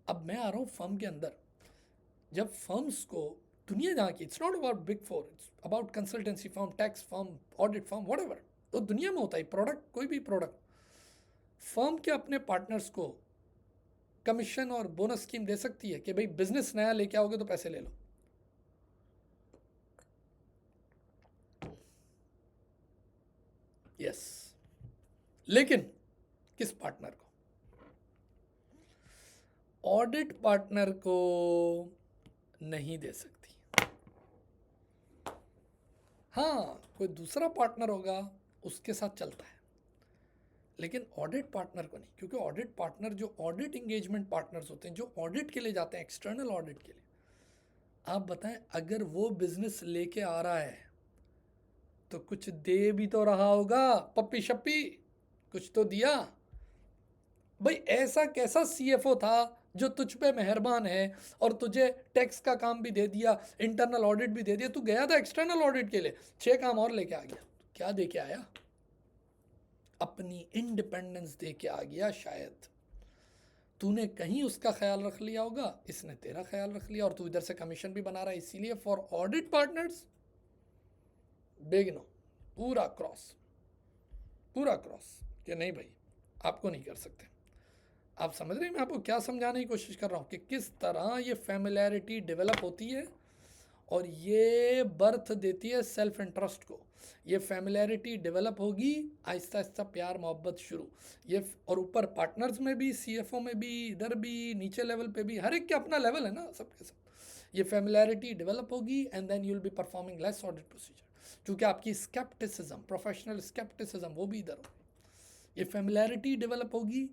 अब मैं आ रहा हूँ फर्म के अंदर, जब फर्म्स को दुनिया जहाँ की, it's not about big four, it's about consultancy firm, tax firm, audit firm, whatever, तो दुनिया में होता है प्रोडक्ट, कोई भी प्रोडक्ट, फर्म के अपने पार्टनर्स को कमीशन और बोनस स्कीम दे सकती है कि भाई बिजनेस नया लेके आओगे तो पैसे ले लो। यस, लेकिन किस पार्टनर को? ऑडिट पार्टनर को नहीं दे सकती। हाँ, कोई दूसरा पार्टनर होगा उसके साथ चलता है, लेकिन ऑडिट पार्टनर को नहीं, क्योंकि ऑडिट पार्टनर जो ऑडिट इंगेजमेंट पार्टनर्स होते हैं, जो ऑडिट के लिए जाते हैं, एक्सटर्नल ऑडिट के लिए, आप बताएं अगर वो बिजनेस लेके आ रहा है तो कुछ दे भी तो रहा होगा, पप्पी शप्पी कुछ तो दिया। भाई ऐसा कैसा सीएफओ था जो तुझ पे मेहरबान है और तुझे टैक्स का काम भी दे दिया, इंटरनल ऑडिट भी दे दिया, तू गया था एक्सटर्नल ऑडिट के लिए, 6 काम और लेके आ गया, क्या दे के आया? अपनी इंडिपेंडेंस दे के आ गया। शायद तूने कहीं उसका ख्याल रख लिया होगा, इसने तेरा ख्याल रख लिया, और तू इधर से कमीशन भी बना रहा है। इसीलिए for audit partners big no, पूरा क्रॉस, पूरा क्रॉस, कि नहीं भाई आपको नहीं कर सकते। आप समझ रहे हैं मैं आपको क्या समझाने की कोशिश कर रहा हूँ, कि किस तरह ये फैमिलैरिटी डेवलप होती है और ये बर्थ देती है सेल्फ इंटरेस्ट को। ये फैमिलैरिटी डेवलप होगी, आहिस्ता आहिस्ता प्यार मोहब्बत शुरू, ये, और ऊपर पार्टनर्स में भी, सीएफओ में भी, इधर भी, नीचे लेवल पे भी, हर एक का अपना लेवल है ना सबके सब। ये फैमिलैरिटी डेवलप होगी and then you will be performing less audit procedure, क्योंकि आपकी स्केप्टिसिज्म, प्रोफेशनल स्केप्टिसिज्म, वो भी इधर होगी। ये फैमिलैरिटी डेवलप होगी,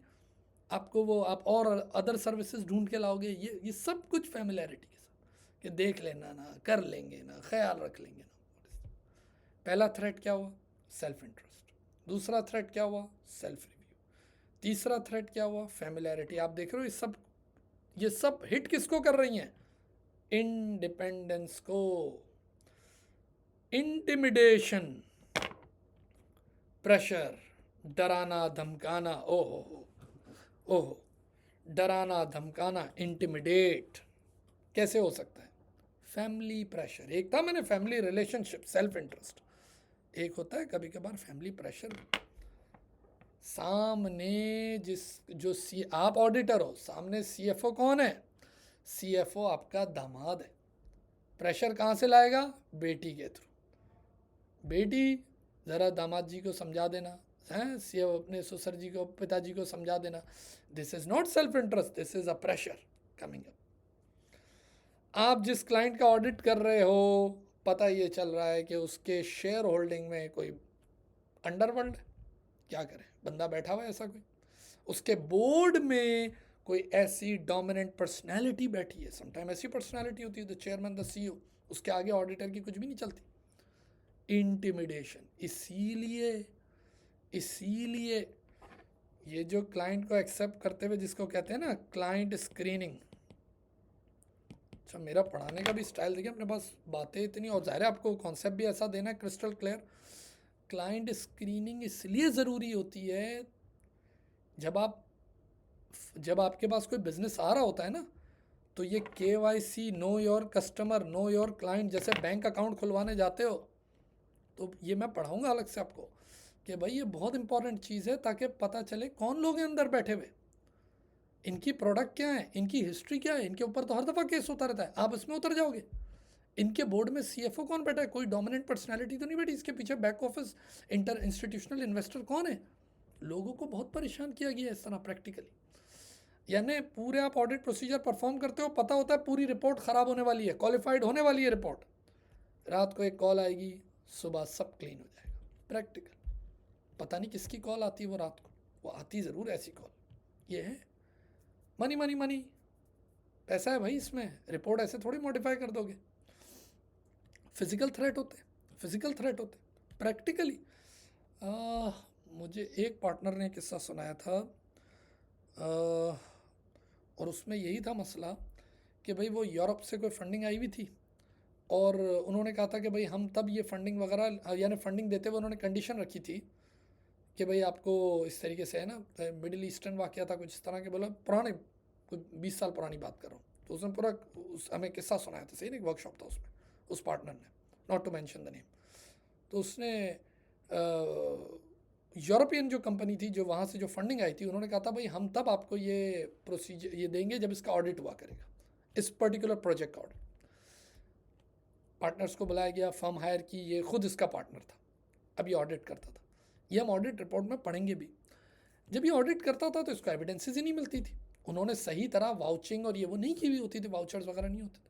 आपको वो, आप और अदर सर्विसेज ढूंढ के लाओगे, ये सब कुछ फैमिलैरिटी के साथ, कि देख लेना ना, कर लेंगे ना, ख्याल रख लेंगे ना। पहला थ्रेट क्या हुआ? Self interest. दूसरा थ्रेट क्या हुआ? Self review. तीसरा थ्रेट क्या हुआ? फैमिलैरिटी। आप देख रहे हो ये सब हिट किसको कर रही हैं? इंडिपेंडेंस को। इंटिमिडेशन, प्रेशर, डराना धमकाना, ओहो ओहो, डराना धमकाना, इंटिमिडेट कैसे हो सकता है? Family pressure. एक था मैंने फैमिली रिलेशनशिप, सेल्फ इंटरेस्ट। एक होता है कभी कभार फैमिली प्रेशर। सामने आप ऑडिटर हो, सामने सीएफओ कौन है? सीएफओ आपका दामाद है। प्रेशर कहाँ से लाएगा? बेटी के थ्रू। बेटी ज़रा दामाद जी को समझा देना, हैं, सीएफओ अपने ससुर जी को, पिताजी को समझा देना, this is not self interest, this is a pressure coming up. आप जिस क्लाइंट का ऑडिट कर रहे हो, पता ये चल रहा है कि उसके शेयर होल्डिंग में कोई अंडरवर्ल्ड है, क्या करें, बंदा बैठा हुआ है ऐसा कोई, उसके बोर्ड में कोई ऐसी डोमिनेंट पर्सनैलिटी बैठी है। समटाइम ऐसी पर्सनैलिटी होती है, द चेयरमैन, द सीईओ, उसके आगे ऑडिटर की कुछ भी नहीं चलती। इंटिमिडेशन। इसीलिए ये जो क्लाइंट को एक्सेप्ट करते हुए, जिसको कहते हैं ना क्लाइंट स्क्रीनिंग, अच्छा, मेरा पढ़ाने का भी स्टाइल देखिए, अपने पास बातें इतनी, और ज़ाहिर है आपको कॉन्सेप्ट भी ऐसा देना है क्रिस्टल क्लियर। क्लाइंट स्क्रीनिंग इसलिए ज़रूरी होती है, जब आपके पास कोई बिजनेस आ रहा होता है ना, तो ये KYC, know your customer, know your client, जैसे बैंक अकाउंट खुलवाने जाते हो, तो ये मैं पढ़ाऊँगा अलग से आपको कि भाई ये बहुत इंपॉर्टेंट चीज़ है, ताकि पता चले कौन लोग हैं अंदर बैठे हुए, इनकी प्रोडक्ट क्या है, इनकी हिस्ट्री क्या है। इनके ऊपर तो हर दफ़ा केस होता रहता है, आप इसमें उतर जाओगे। इनके बोर्ड में CFO कौन बैठा है, कोई डोमिनेंट पर्सनैलिटी तो नहीं बैठी, इसके पीछे back office inter institutional investor कौन है। लोगों को बहुत परेशान किया गया है इस तरह प्रैक्टिकली। यानी पूरे आप ऑडिट प्रोसीजर परफॉर्म करते हो, पता होता है पूरी रिपोर्ट ख़राब होने वाली है, क्वालिफाइड होने वाली है रिपोर्ट, रात को एक कॉल आएगी, सुबह सब क्लीन हो जाएगा। प्रैक्टिकल पता नहीं किसकी कॉल आती है वो रात को, वो आती ज़रूर ऐसी कॉल, ये है मनी मनी मनी, पैसा है भाई इसमें, रिपोर्ट ऐसे थोड़ी मॉडिफाई कर दोगे। फिज़िकल थ्रेट होते, फिज़िकल थ्रेट होते प्रैक्टिकली। मुझे एक पार्टनर ने किस्सा सुनाया था, और उसमें यही था मसला कि भाई वो यूरोप से कोई फंडिंग आई हुई थी, और उन्होंने कहा था कि भाई हम तब ये फंडिंग वगैरह, यानी फंडिंग देते हुए उन्होंने कंडीशन रखी थी कि भाई आपको इस तरीके से है ना, मिडिल ईस्टर्न वाक़या था कुछ इस तरह के, बोला पुराने कोई 20 साल पुरानी बात कर रहा हूँ। तो उसने पूरा हमें किस्सा सुनाया था, सही नहीं, वर्कशॉप था उसमें, उस पार्टनर ने, not to mention the name. तो उसने यूरोपियन जो कंपनी थी जो वहाँ से जो फंडिंग आई थी, उन्होंने कहा था भाई हम तब आपको ये प्रोसीजर ये देंगे जब इसका ऑडिट हुआ करेगा, इस पर्टिकुलर प्रोजेक्ट का ऑडिट। पार्टनर्स को बुलाया गया, फर्म हायर की, ये खुद इसका पार्टनर था, अब ये ऑडिट करता था। ये हम ऑडिट रिपोर्ट में पढ़ेंगे भी। जब ये ऑडिट करता था तो इसको एविडेंसेस ही नहीं मिलती थी, उन्होंने सही तरह वाउचिंग और ये वो नहीं की हुई होती थी, वाउचर्स वगैरह नहीं होते थे।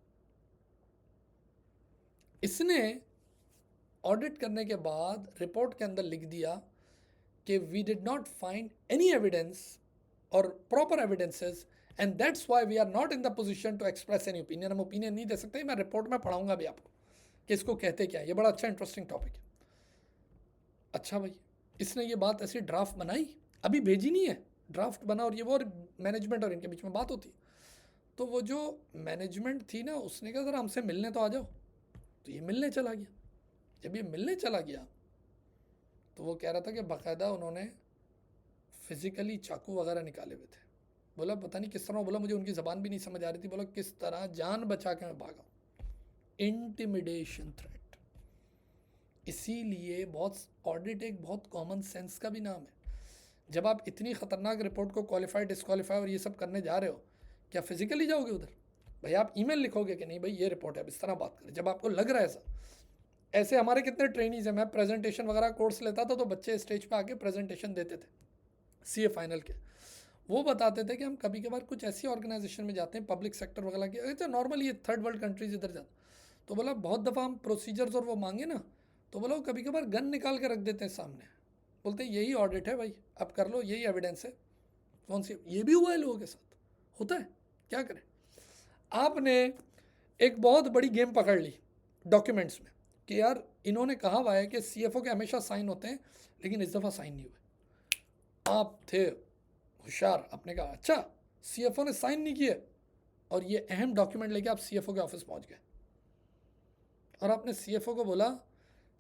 इसने ऑडिट करने के बाद रिपोर्ट के अंदर लिख दिया कि we did not find any evidence और proper evidences, and that's why we are not in the position to express any opinion. हम ओपिनियन नहीं दे सकते, मैं रिपोर्ट में पढ़ाऊंगा भी आपको कि इसको कहते क्या है। ये बड़ा अच्छा इंटरेस्टिंग टॉपिक है। अच्छा भाई, इसने ये बात ऐसी ड्राफ्ट बनाई, अभी भेजी नहीं है, ड्राफ्ट बना, और ये वो मैनेजमेंट और इनके बीच में बात होती। तो वो जो मैनेजमेंट थी ना, उसने कहा ज़रा हमसे मिलने तो आ जाओ। तो ये मिलने चला गया। जब ये मिलने चला गया तो वो कह रहा था कि बाकायदा उन्होंने फिज़िकली चाकू वगैरह निकाले हुए थे। बोला पता नहीं किस तरह, बोला मुझे उनकी ज़बान भी नहीं समझ आ रही थी, बोला किस तरह जान बचा के मैं भागा। Intimidation threat. इसीलिए बहुत ऑडिट एक बहुत कॉमन सेंस का भी नाम है। जब आप इतनी ख़तरनाक रिपोर्ट को क्वालिफाई, डिस्क्वालीफाई और ये सब करने जा रहे हो, क्या फिज़िकली जाओगे उधर? भाई आप ईमेल लिखोगे कि नहीं भाई ये रिपोर्ट है, अब इस तरह बात करें, जब आपको लग रहा है ऐसा। ऐसे हमारे कितने ट्रेनीज़ हैं, मैं प्रेजेंटेशन वगैरह कोर्स लेता था तो बच्चे स्टेज पे आके प्रेजेंटेशन देते थे CA फाइनल के। वो बताते थे कि हम कभी कभार कुछ ऐसी ऑर्गेनाइजेशन में जाते हैं, पब्लिक सेक्टर वगैरह के, अच्छा नॉर्मली ये थर्ड वर्ल्ड कंट्रीज इधर जाते, तो बोला बहुत दफ़ा हम प्रोसीजर्स और वो मांगे ना, तो बोला कभी कभार गन निकाल के रख देते हैं सामने, बोलते हैं यही ऑडिट है भाई, अब कर लो, यही एविडेंस है। कौन सी? ये भी हुआ है लोगों के साथ, होता है, क्या करें। आपने एक बहुत बड़ी गेम पकड़ ली डॉक्यूमेंट्स में कि यार इन्होंने कहा हुआ है कि CFO के हमेशा साइन होते हैं, लेकिन इस दफ़ा साइन नहीं हुए। आप थे होशियार, आपने कहा अच्छा CFO ने साइन नहीं किए, और ये अहम डॉक्यूमेंट लेके आप CFO के ऑफिस पहुंच गए, और आपने CFO को बोला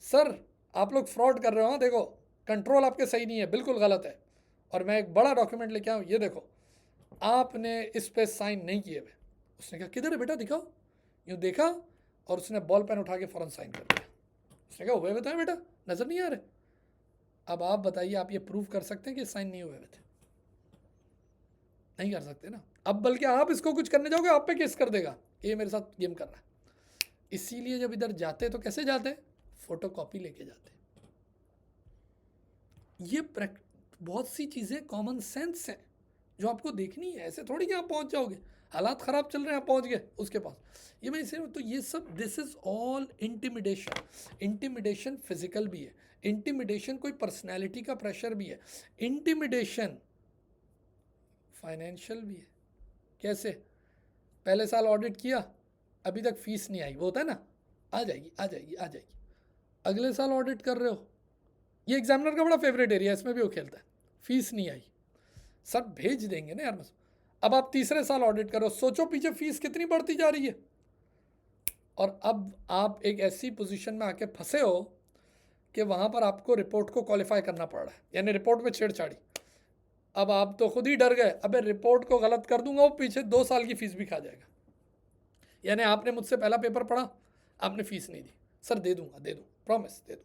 सर आप लोग फ्रॉड कर रहे हो, देखो कंट्रोल आपके सही नहीं है, बिल्कुल गलत है, और मैं एक बड़ा डॉक्यूमेंट लेके आऊँ, ये देखो आपने इस पे साइन नहीं किए हुए। उसने कहा किधर है बेटा, दिखाओ। यूँ देखा और उसने बॉल पेन उठा के फ़ौरन साइन कर दिया। उसने कहा हुए बताएं बेटा, नज़र नहीं आ रहे। अब आप बताइए, आप ये प्रूव कर सकते हैं कि साइन नहीं हुए थे? नहीं कर सकते ना। अब बल्कि आप इसको कुछ करने जाओगे, आप पे केस कर देगा कि ये मेरे साथ गेम कर रहा है। इसीलिए जब इधर जाते तो कैसे जाते? फोटो कॉपी लेके जाते। ये बहुत सी चीज़ें कॉमन सेंस हैं जो आपको देखनी है, ऐसे थोड़ी कि आप पहुंच जाओगे, हालात ख़राब चल रहे हैं आप पहुंच गए उसके पास, ये मैं इसे, तो ये सब this is all intimidation. Intimidation physical भी है, इंटिमिडेशन कोई पर्सनैलिटी का प्रेशर भी है, इंटिमिडेशन फाइनेंशियल भी है। कैसे? पहले साल ऑडिट किया, अभी तक फीस नहीं आई, वो होता है ना, आ जाएगी आ जाएगी आ जाएगी। अगले साल ऑडिट कर रहे हो, ये एग्जामिनर का बड़ा फेवरेट एरिया, इसमें भी वो खेलता है, फीस नहीं आई, सब भेज देंगे ना यार बस। अब आप तीसरे साल ऑडिट करो, सोचो पीछे फीस कितनी बढ़ती जा रही है, और अब आप एक ऐसी पोजीशन में आके फंसे हो कि वहाँ पर आपको रिपोर्ट को क्वालिफाई करना पड़ रहा है, यानी रिपोर्ट में छेड़छाड़ी। अब आप तो खुद ही डर गए, अबे रिपोर्ट को गलत कर दूंगा वो पीछे 2 साल की फीस भी खा जाएगा। यानी आपने मुझसे पहला पेपर पढ़ा, आपने फीस नहीं दी, सर दे दूंगा, दे दूँ, प्रॉमिस दे दूँ।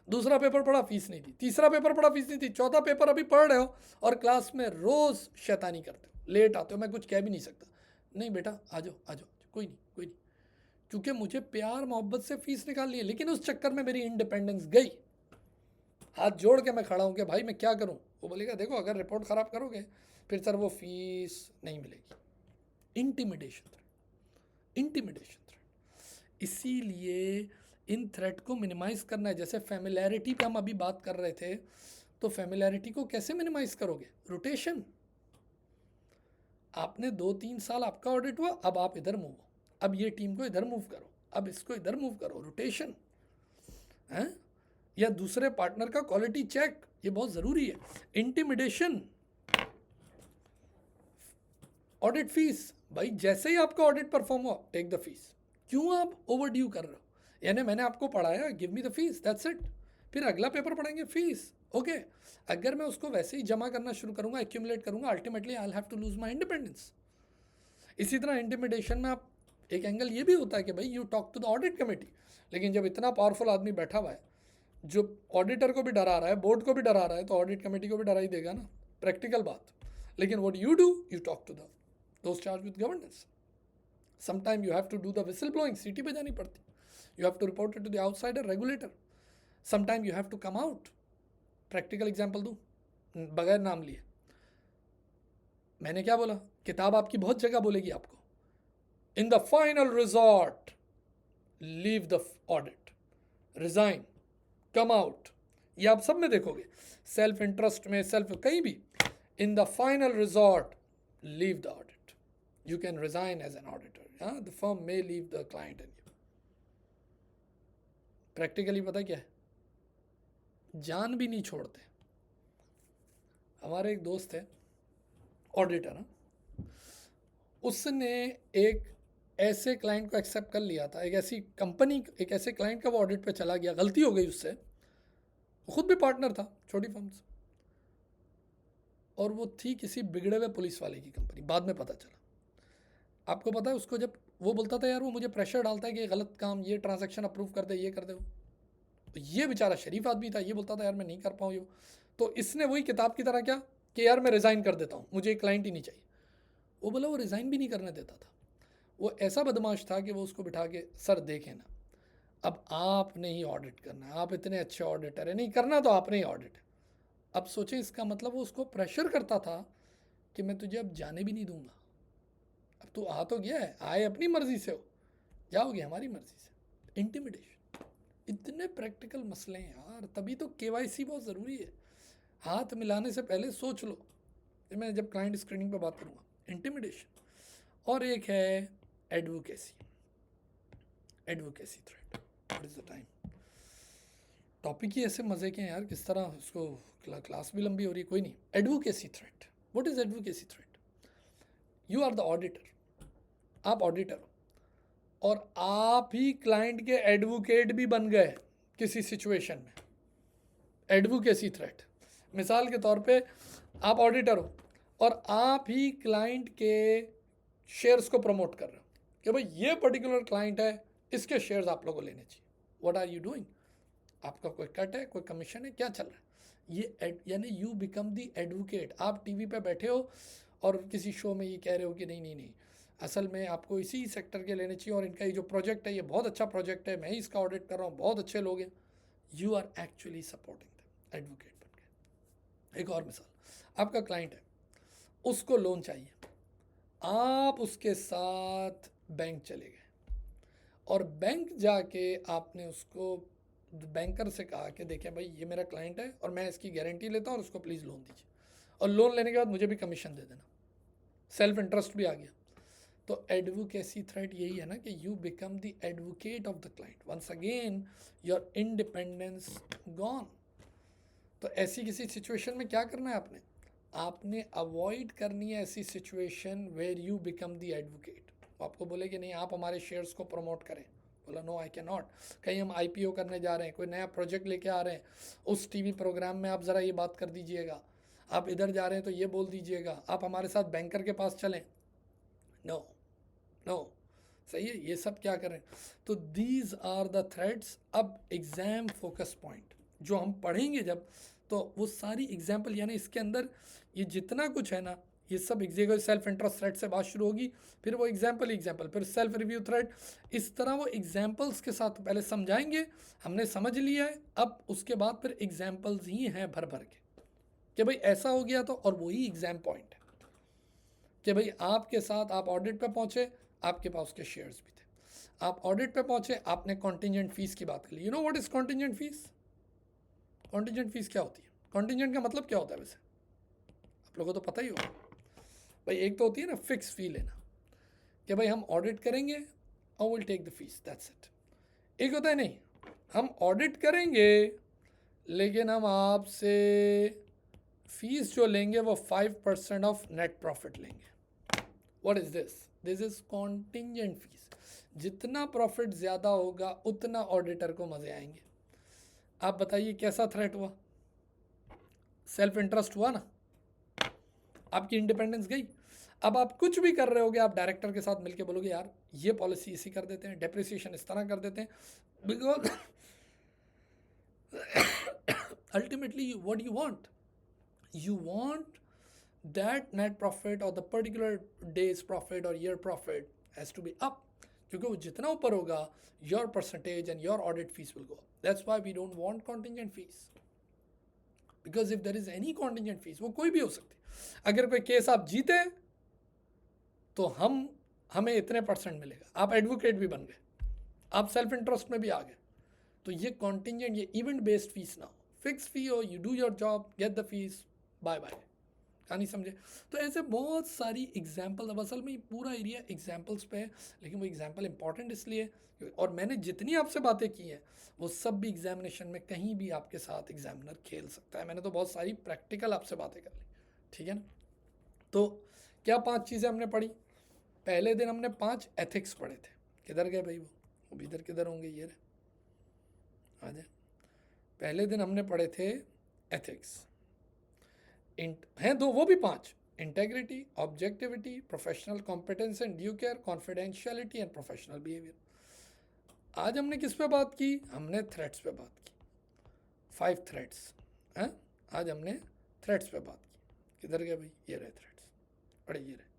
दूसरा पेपर पढ़ा, फीस नहीं दी। तीसरा पेपर पढ़ा, फीस नहीं दी। चौथा पेपर अभी पढ़ रहे हो और क्लास में रोज़ शैतानी करते हो, लेट आते हो, मैं कुछ कह भी नहीं सकता, नहीं बेटा आ जाओ आ जाओ, कोई नहीं कोई नहीं, क्योंकि मुझे प्यार मोहब्बत से फीस निकालनी है। लेकिन उस चक्कर में मेरी इंडिपेंडेंस गई। हाथ जोड़ के मैं खड़ा हूँ कि भाई मैं क्या करूँ। वो बोलेगा देखो अगर रिपोर्ट ख़राब करोगे फिर सर वो फीस नहीं मिलेगी। Intimidation threat, intimidation threat. इसीलिए इन थ्रेट को मिनिमाइज़ करना है। जैसे फैमिलैरिटी पे हम अभी बात कर रहे थे, तो फैमिलैरिटी को कैसे मिनिमाइज़ करोगे? रोटेशन। आपने 2-3 साल आपका ऑडिट हुआ, अब आप इधर मूव हो, अब ये टीम को इधर मूव करो, अब इसको इधर मूव करो, रोटेशन है। या दूसरे पार्टनर का क्वालिटी चेक, ये बहुत ज़रूरी है। इंटिमिडेशन। ऑडिट फीस, भाई जैसे ही आपका ऑडिट परफॉर्म हुआ टेक द फीस। क्यों आप ओवर ड्यू कर रहे हो? यानी मैंने आपको पढ़ाया, give me the fees, that's it. फिर अगला पेपर पढ़ेंगे, फीस ओके। अगर मैं उसको वैसे ही जमा करना शुरू करूंगा, एक्यूमुलेट करूंगा, ultimately I will have to lose my independence. इसी तरह इंटिमिडेशन में आप एक एंगल ये भी होता है कि भाई you talk to the audit committee, लेकिन जब इतना पावरफुल आदमी बैठा हुआ है जो ऑडिटर को भी डरा रहा है, बोर्ड को भी डरा रहा है, तो ऑडिट कमेटी को भी डरा ही देगा ना, प्रैक्टिकल बात। लेकिन what you do, you talk to the those charge with governance. Sometime you have to do the whistle blowing, सीटी पे जानी पड़ती, you have to report it to the outsider regulator. Sometime you have to come out. Practical example दूँ बगैर नाम लिए, मैंने क्या बोला, किताब आपकी बहुत जगह बोलेगी आपको, इन the final resort leave the audit, resign, come out, ये आप सब में देखोगे, सेल्फ इंटरेस्ट में, सेल्फ कहीं भी, in the final resort leave the audit, you can resign as an auditor, the firm may leave the client and you. Practically पता क्या है, जान भी नहीं छोड़ते। हमारे एक दोस्त है ऑडिटर, उसने एक ऐसे क्लाइंट को एक्सेप्ट कर लिया था, एक ऐसी कंपनी, एक ऐसे क्लाइंट का वो ऑडिट पे चला गया, गलती हो गई उससे, खुद भी पार्टनर था छोटी फर्म से, और वो थी किसी बिगड़े हुए पुलिस वाले की कंपनी, बाद में पता चला। आपको पता है उसको जब वो बोलता था यार वो मुझे प्रेशर डालता है कि गलत काम, ये ट्रांजैक्शन अप्रूव कर दे, ये कर दे, तो ये बेचारा शरीफ आदमी था, ये बोलता था यार मैं नहीं कर पाऊँ ये। तो इसने वही किताब की तरह क्या कि यार मैं रिज़ाइन कर देता हूँ, मुझे एक क्लाइंट ही नहीं चाहिए। वो बोला वो रिज़ाइन भी नहीं करने देता था। वो ऐसा बदमाश था कि वो उसको बिठा के, सर देखें ना, अब आपने ही ऑडिट करना है, आप इतने अच्छे ऑडिटर है, नहीं करना तो आपने ही ऑडिट है। अब सोचें, इसका मतलब वो उसको प्रेशर करता था कि मैं तुझे अब जाने भी नहीं दूंगा, अब तू आ तो गया है, आए अपनी मर्जी से हो, जाओगे हमारी मर्जी से। इंटिमिडेशन। इतने प्रैक्टिकल मसले हैं यार, तभी तो केवाईसी बहुत ज़रूरी है। हाथ मिलाने से पहले सोच लो, मैं जब क्लाइंट स्क्रीनिंग पे बात करूँगा। इंटिमिडेशन। और एक है advocacy, advocacy threat. What is the time? Topic ही ऐसे मज़े के हैं यार, किस तरह उसको, क्लास भी लंबी हो रही है, कोई नहीं। Advocacy threat. What is advocacy threat? You are the auditor, आप ऑडिटर हो और आप ही क्लाइंट के एडवोकेट भी बन गए किसी सिचुएशन में। एडवोकेसी थ्रेट, मिसाल के तौर पे आप ऑडिटर हो और आप ही क्लाइंट के शेयर्स को प्रमोट कर रहे हो कि भाई ये पर्टिकुलर क्लाइंट है, इसके शेयर्स आप लोगों को लेने चाहिए। What are you doing? आपका कोई कट है, कोई कमीशन है, क्या चल रहा है? ये यानी यू बिकम दी एडवोकेट। आप टीवी पे बैठे हो और किसी शो में ये कह रहे हो कि नहीं नहीं नहीं, असल में आपको इसी सेक्टर के लेने चाहिए और इनका ये जो प्रोजेक्ट है ये बहुत अच्छा प्रोजेक्ट है, मैं ही इसका ऑडिट कर रहा हूँ, बहुत अच्छे लोग हैं। You are actually supporting them, advocate बन गए। एक और मिसाल, आपका क्लाइंट है, उसको लोन चाहिए, आप उसके साथ बैंक चले गए और बैंक जाके आपने उसको, बैंकर से कहा कि देखिए भाई ये मेरा क्लाइंट है और मैं इसकी गारंटी लेता हूँ और उसको प्लीज़ लोन दीजिए, और लोन लेने के बाद मुझे भी कमीशन दे देना। सेल्फ इंटरेस्ट भी आ गया। तो एडवोकेसी थ्रेट यही है ना कि you become the advocate of the client, once again your independence gone. तो ऐसी किसी सिचुएशन में क्या करना है आपने? आपने अवॉइड करनी है ऐसी situation where you become the advocate. आपको बोले कि नहीं आप हमारे शेयर्स को प्रमोट करें, बोला नो आई कैन नॉट। कहीं हम IPO करने जा रहे हैं, कोई नया प्रोजेक्ट लेके आ रहे हैं, उस TV प्रोग्राम में आप ज़रा ये बात कर दीजिएगा, आप इधर जा रहे हैं तो ये बोल दीजिएगा, आप हमारे साथ बैंकर के पास चलें। नो नो, सही है, ये सब क्या करें। तो दीज आर द थ्रेड्स। अब एग्जाम फोकस पॉइंट जो हम पढ़ेंगे जब, तो वो सारी एग्जाम्पल, यानी इसके अंदर ये जितना कुछ है ना, ये सब एग्जाम्पल, सेल्फ इंटरेस्ट थ्रेड से बात शुरू होगी, फिर वो एग्जाम्पल, फिर सेल्फ रिव्यू थ्रेड, इस तरह वो एग्जाम्पल्स के साथ पहले समझाएंगे, हमने समझ लिया है, अब उसके बाद फिर एग्जाम्पल्स ही हैं भर भर के कि भाई ऐसा हो गया तो, और वही एग्जाम पॉइंट है कि भाई आपके साथ आप ऑडिट पे पहुंचे, आपके पास उसके शेयर्स भी थे, आप ऑडिट पे पहुंचे, आपने कॉन्टिजेंट फीस की बात कर ली। You know what is contingent fees? Contingent fees क्या होती है? कॉन्टिजेंट का मतलब क्या होता है वैसे? आप लोगों को तो पता ही होगा भाई। एक तो होती है ना फिक्स फी लेना, कि भाई हम ऑडिट करेंगे और will take the fees, that's it. एक होता है नहीं, हम ऑडिट करेंगे लेकिन हम आपसे फीस जो लेंगे वो 5% ऑफ नेट प्रॉफिट लेंगे। What is this? This is contingent fees. जितना प्रॉफिट ज़्यादा होगा उतना ऑडिटर को मज़े आएंगे। आप बताइए कैसा थ्रेट हुआ? सेल्फ इंटरेस्ट हुआ ना, आपकी इंडिपेंडेंस गई। अब आप कुछ भी कर रहे होगे, आप डायरेक्टर के साथ मिलके बोलोगे यार ये पॉलिसी इसी कर देते हैं, डेप्रिसिएशन इस तरह कर देते हैं, because ultimately what you want that net profit or the particular day's profit or year profit has to be up, क्योंकि वो जितना ऊपर होगा your percentage and your audit fees will go up. That's why we don't want contingent fees, because if there is any contingent fees, वो कोई भी हो सकती है। अगर कोई केस आप जीते तो हमें इतने % मिलेगा, आप एडवोकेट भी बन गए, आप सेल्फ इंटरेस्ट में भी आ गए, तो ये कॉन्टिजेंट, ये इवेंट बेस्ड फीस ना हो, फिक्स फी हो, you do your job, get the fees, bye bye. कहानी समझे? तो ऐसे बहुत सारी एग्जाम्पल, अब असल में पूरा एरिया एग्जाम्पल्स पे है, लेकिन वो एग्जाम्पल इंपॉर्टेंट इसलिए, और मैंने जितनी आपसे बातें की हैं वो सब भी एग्जामिनेशन में कहीं भी आपके साथ एग्जामिनर खेल सकता है। मैंने तो बहुत सारी प्रैक्टिकल आपसे बातें कर ली, ठीक है ना। तो क्या 5 चीज़ें हमने पढ़ी? पहले दिन हमने 5 एथिक्स पढ़े थे। किधर गए भाई? वो भी इधर किधर होंगे, ये रहे, आ जाए। पहले दिन हमने पढ़े थे एथिक्स, हैं दो, वो भी 5: integrity, objectivity, professional competence and due care, confidentiality and professional behaviour. आज हमने किस पे बात की? हमने थ्रेट्स पे बात की, 5 थ्रेट्स हैं। आज हमने थ्रेट्स पे बात की। किधर गए भाई? ये रहे थ्रेट्स, अरे ये रहे,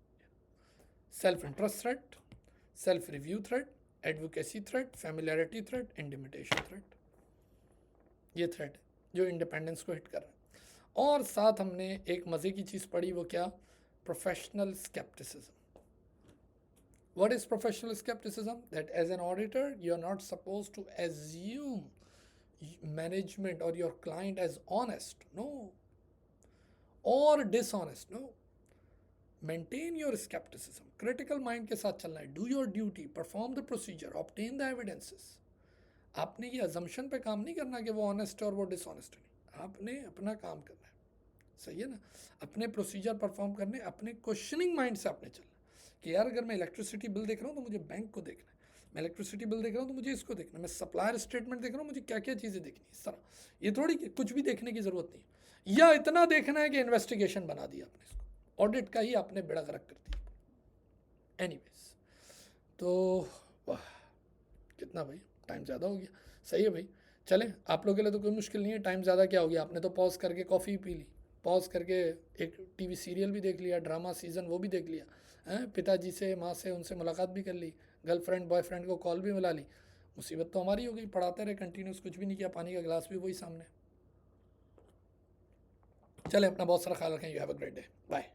self interest threat, self review threat, advocacy threat, familiarity threat, intimidation threat. ये थ्रेट है जो इंडिपेंडेंस को हिट कर रहा है। और साथ हमने एक मज़े की चीज़ पढ़ी, वो क्या? Professional scepticism. What is professional skepticism? That as an auditor, you're not supposed to assume management or your client as honest, no, or dishonest, no. Maintain your skepticism. Critical mind के साथ चलना है. Do your duty, perform the procedure, obtain the evidences. आपने ये assumption पे काम नहीं करना कि वो honest है और वो dishonest नहीं. आपने अपना काम करना है, सही है ना। अपने प्रोसीजर परफॉर्म करने, अपने क्वेश्चनिंग माइंड से आपने चलना कि यार अगर मैं इलेक्ट्रिसिटी बिल देख रहा हूँ तो मुझे बैंक को देखना है, मैं इलेक्ट्रिसिटी बिल देख रहा हूँ तो मुझे इसको देखना है, मैं सप्लायर स्टेटमेंट देख रहा हूँ, मुझे क्या क्या चीज़ें देखनी है। इस तरह ये थोड़ी कि कुछ भी देखने की ज़रूरत नहीं, या इतना देखना है कि इन्वेस्टिगेशन बना दिया आपने, इसको ऑडिट का ही आपने बेड़ा गर्क कर दिया। एनीवेज, तो वाह कितना भाई टाइम ज़्यादा हो गया, सही है भाई। चलें, आप लोगों के लिए तो कोई मुश्किल नहीं है। टाइम ज़्यादा क्या हो गया, आपने तो पॉज करके कॉफ़ी पी ली, पॉज करके एक TV सीरियल भी देख लिया, ड्रामा सीज़न वो भी देख लिया, हैं, पिताजी से माँ से उनसे मुलाकात भी कर ली, गर्लफ्रेंड बॉयफ्रेंड को कॉल भी मिला ली। मुसीबत तो हमारी हो गई, पढ़ाते रहे कंटिन्यूस, कुछ भी नहीं किया, पानी का गिलास भी वही सामने। चले, अपना बहुत सारा ख्याल रखें। You have a great day, bye.